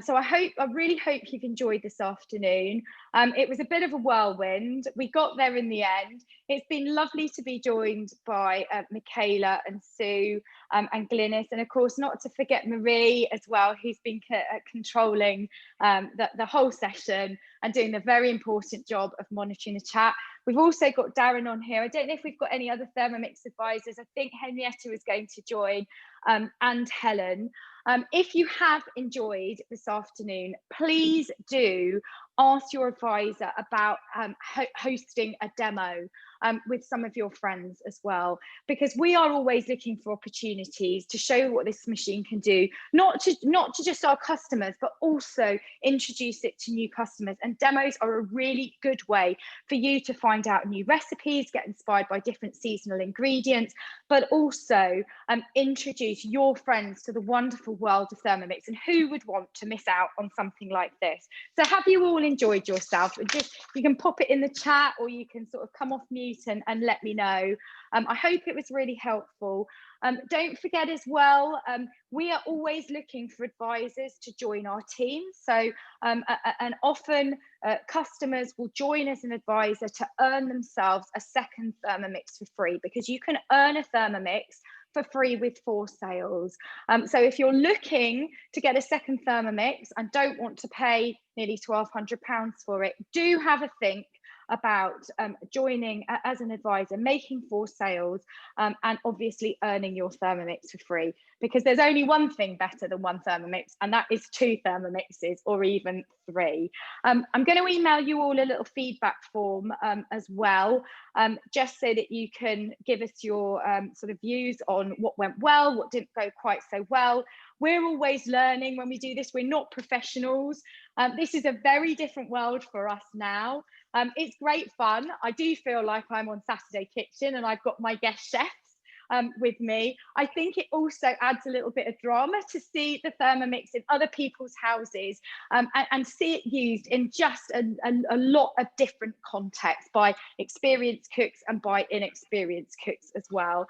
So I really hope you've enjoyed this afternoon. It was a bit of a whirlwind. We got there in the end. It's been lovely to be joined by Michaela and Sue and Glynis, and of course not to forget Marie as well, who's been controlling the whole session and doing the very important job of monitoring the chat. We've also got Darren on here. I don't know if we've got any other Thermomix advisors. I think Henrietta is going to join, and Helen. If you have enjoyed this afternoon, please do ask your advisor about hosting a demo with some of your friends as well, because we are always looking for opportunities to show what this machine can do, not to just our customers, but also introduce it to new customers. And demos are a really good way for you to find out new recipes, get inspired by different seasonal ingredients, but also introduce your friends to the wonderful beautiful world of Thermomix, and who would want to miss out on something like this? So have you all enjoyed yourself? Just, you can pop it in the chat, or you can sort of come off mute and let me know. I hope it was really helpful. Don't forget as well, we are always looking for advisors to join our team. So and often customers will join as an advisor to earn themselves a second Thermomix for free, because you can earn a Thermomix for free with 4 sales. So if you're looking to get a second Thermomix and don't want to pay nearly £1,200 for it, do have a think about joining as an advisor, making 4 sales, and obviously earning your Thermomix for free, because there's only one thing better than 1 Thermomix, and that is 2 Thermomixes, or even 3. I'm going to email you all a little feedback form as well, just so that you can give us your sort of views on what went well, what didn't go quite so well. We're always learning when we do this. We're not professionals. This is a very different world for us now. It's great fun. I do feel like I'm on Saturday Kitchen and I've got my guest chefs with me. I think it also adds a little bit of drama to see the Thermomix in other people's houses and see it used in just a lot of different contexts by experienced cooks and by inexperienced cooks as well.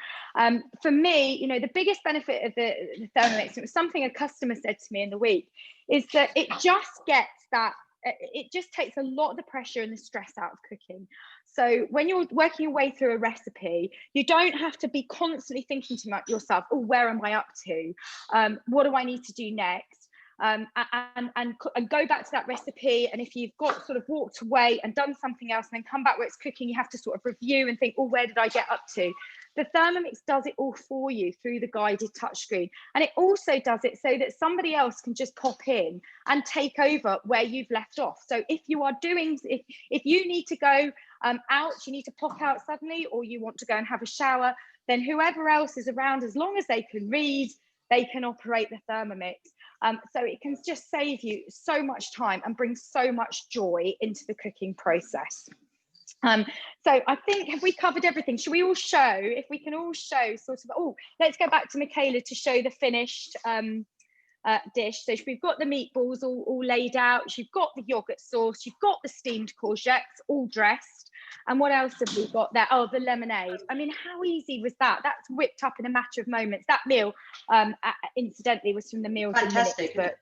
For me, you know, the biggest benefit of the Thermomix, it was something a customer said to me in the week, is that it just gets that, it just takes a lot of the pressure and the stress out of cooking. So when you're working your way through a recipe, you don't have to be constantly thinking to yourself, oh, where am I up to? What do I need to do next? And go back to that recipe. And if you've got sort of walked away and done something else and then come back where it's cooking, you have to sort of review and think, oh, where did I get up to? The Thermomix does it all for you through the guided touchscreen. And it also does it so that somebody else can just pop in and take over where you've left off. So if you are doing, if you need to go out, you need to pop out suddenly, or you want to go and have a shower, then whoever else is around, as long as they can read, they can operate the Thermomix. So it can just save you so much time and bring so much joy into the cooking process. So I think, have we covered everything? Should we all show, if we can all show sort of, oh, let's go back to Michaela to show the finished dish. So we've got the meatballs all laid out, you've got the yogurt sauce, you've got the steamed courgettes all dressed. And what else have we got there? Oh, the lemonade. I mean, how easy was that? That's whipped up in a matter of moments. That meal, incidentally, was from the Meals in Minutes book.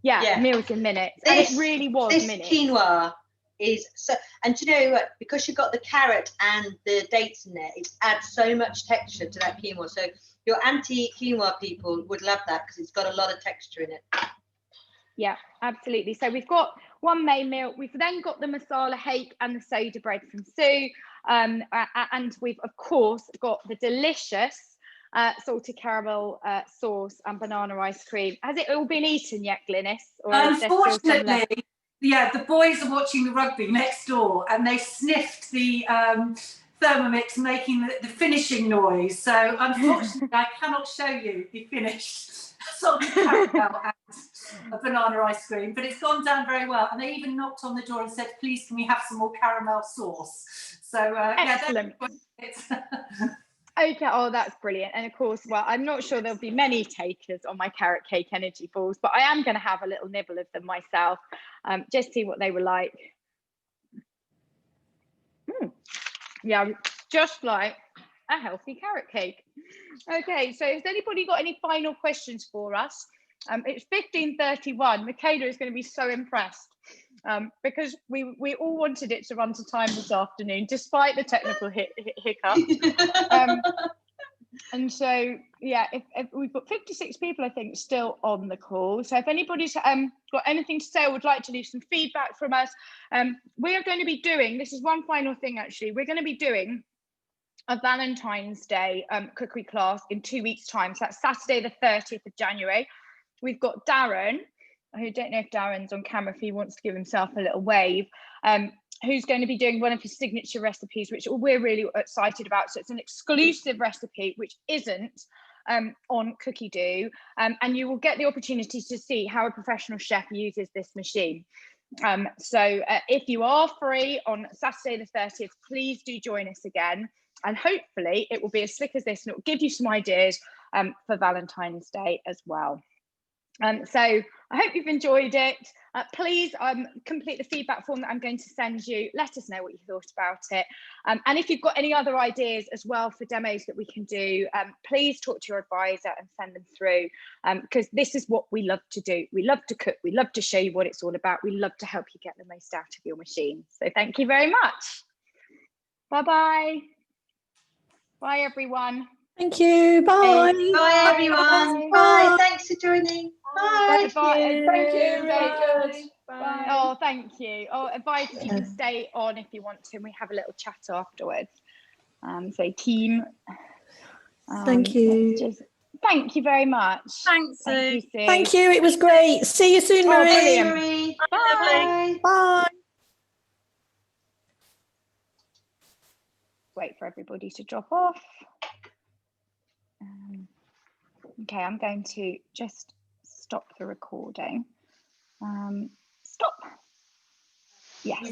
Yeah, Meals in Minutes. And it really was minutes. Quinoa is so, and you know what, because you've got the carrot and the dates in there, it adds so much texture to that quinoa. So your anti-quinoa people would love that, because it's got a lot of texture in it. Yeah, absolutely. So we've got one main meal. We've then got the masala hake and the soda bread from Sue. And we've, of course, got the delicious salted caramel sauce and banana ice cream. Has it all been eaten yet, Glynis? Or unfortunately, yeah, the boys are watching the rugby next door and they sniffed the Thermomix making the finishing noise. So unfortunately, I cannot show you the finished salted caramel and a banana ice cream, but it's gone down very well. And they even knocked on the door and said, please, can we have some more caramel sauce? So excellent. Yeah, okay, oh, that's brilliant. And of course, well, I'm not sure there'll be many takers on my carrot cake energy balls, but I am going to have a little nibble of them myself, just see what they were like. Yeah, just like a healthy carrot cake. Okay, so has anybody got any final questions for us? It's 15:31. Michaela is going to be so impressed because we all wanted it to run to time this afternoon, despite the technical hiccup. And so, yeah, if we've got 56 people, I think, still on the call. So if anybody's got anything to say or would like to leave some feedback from us, we are going to be doing, this is one final thing, actually, we're going to be doing a Valentine's Day cookery class in 2 weeks' time. So that's Saturday, the 30th of January. We've got Darren, who don't know if Darren's on camera, if he wants to give himself a little wave, who's going to be doing one of his signature recipes, which we're really excited about. So it's an exclusive recipe, which isn't on Cookie Do, and you will get the opportunity to see how a professional chef uses this machine. So if you are free on Saturday the 30th, please do join us again. And hopefully it will be as slick as this, and it will give you some ideas for Valentine's Day as well. So I hope you've enjoyed it. Please complete the feedback form that I'm going to send you. Let us know what you thought about it. And if you've got any other ideas as well for demos that we can do, please talk to your advisor and send them through, because this is what we love to do. We love to cook. We love to show you what it's all about. We love to help you get the most out of your machine. So thank you very much. Bye-bye. Bye, everyone. Thank you. Bye. Okay, bye, everyone. Bye. Thanks for joining. Bye. Thank you. Very good. Bye. Oh, thank you. Oh, advisors, you can stay on if you want to, and we have a little chat afterwards. So team. Thank you. Thank you very much. Thanks, Thank you, Sue. Thank you. It was great. See you soon, Marie. Brilliant. Marie. Bye. Bye. Wait for everybody to drop off. Okay, I'm going to just stop the recording. Stop. Yes.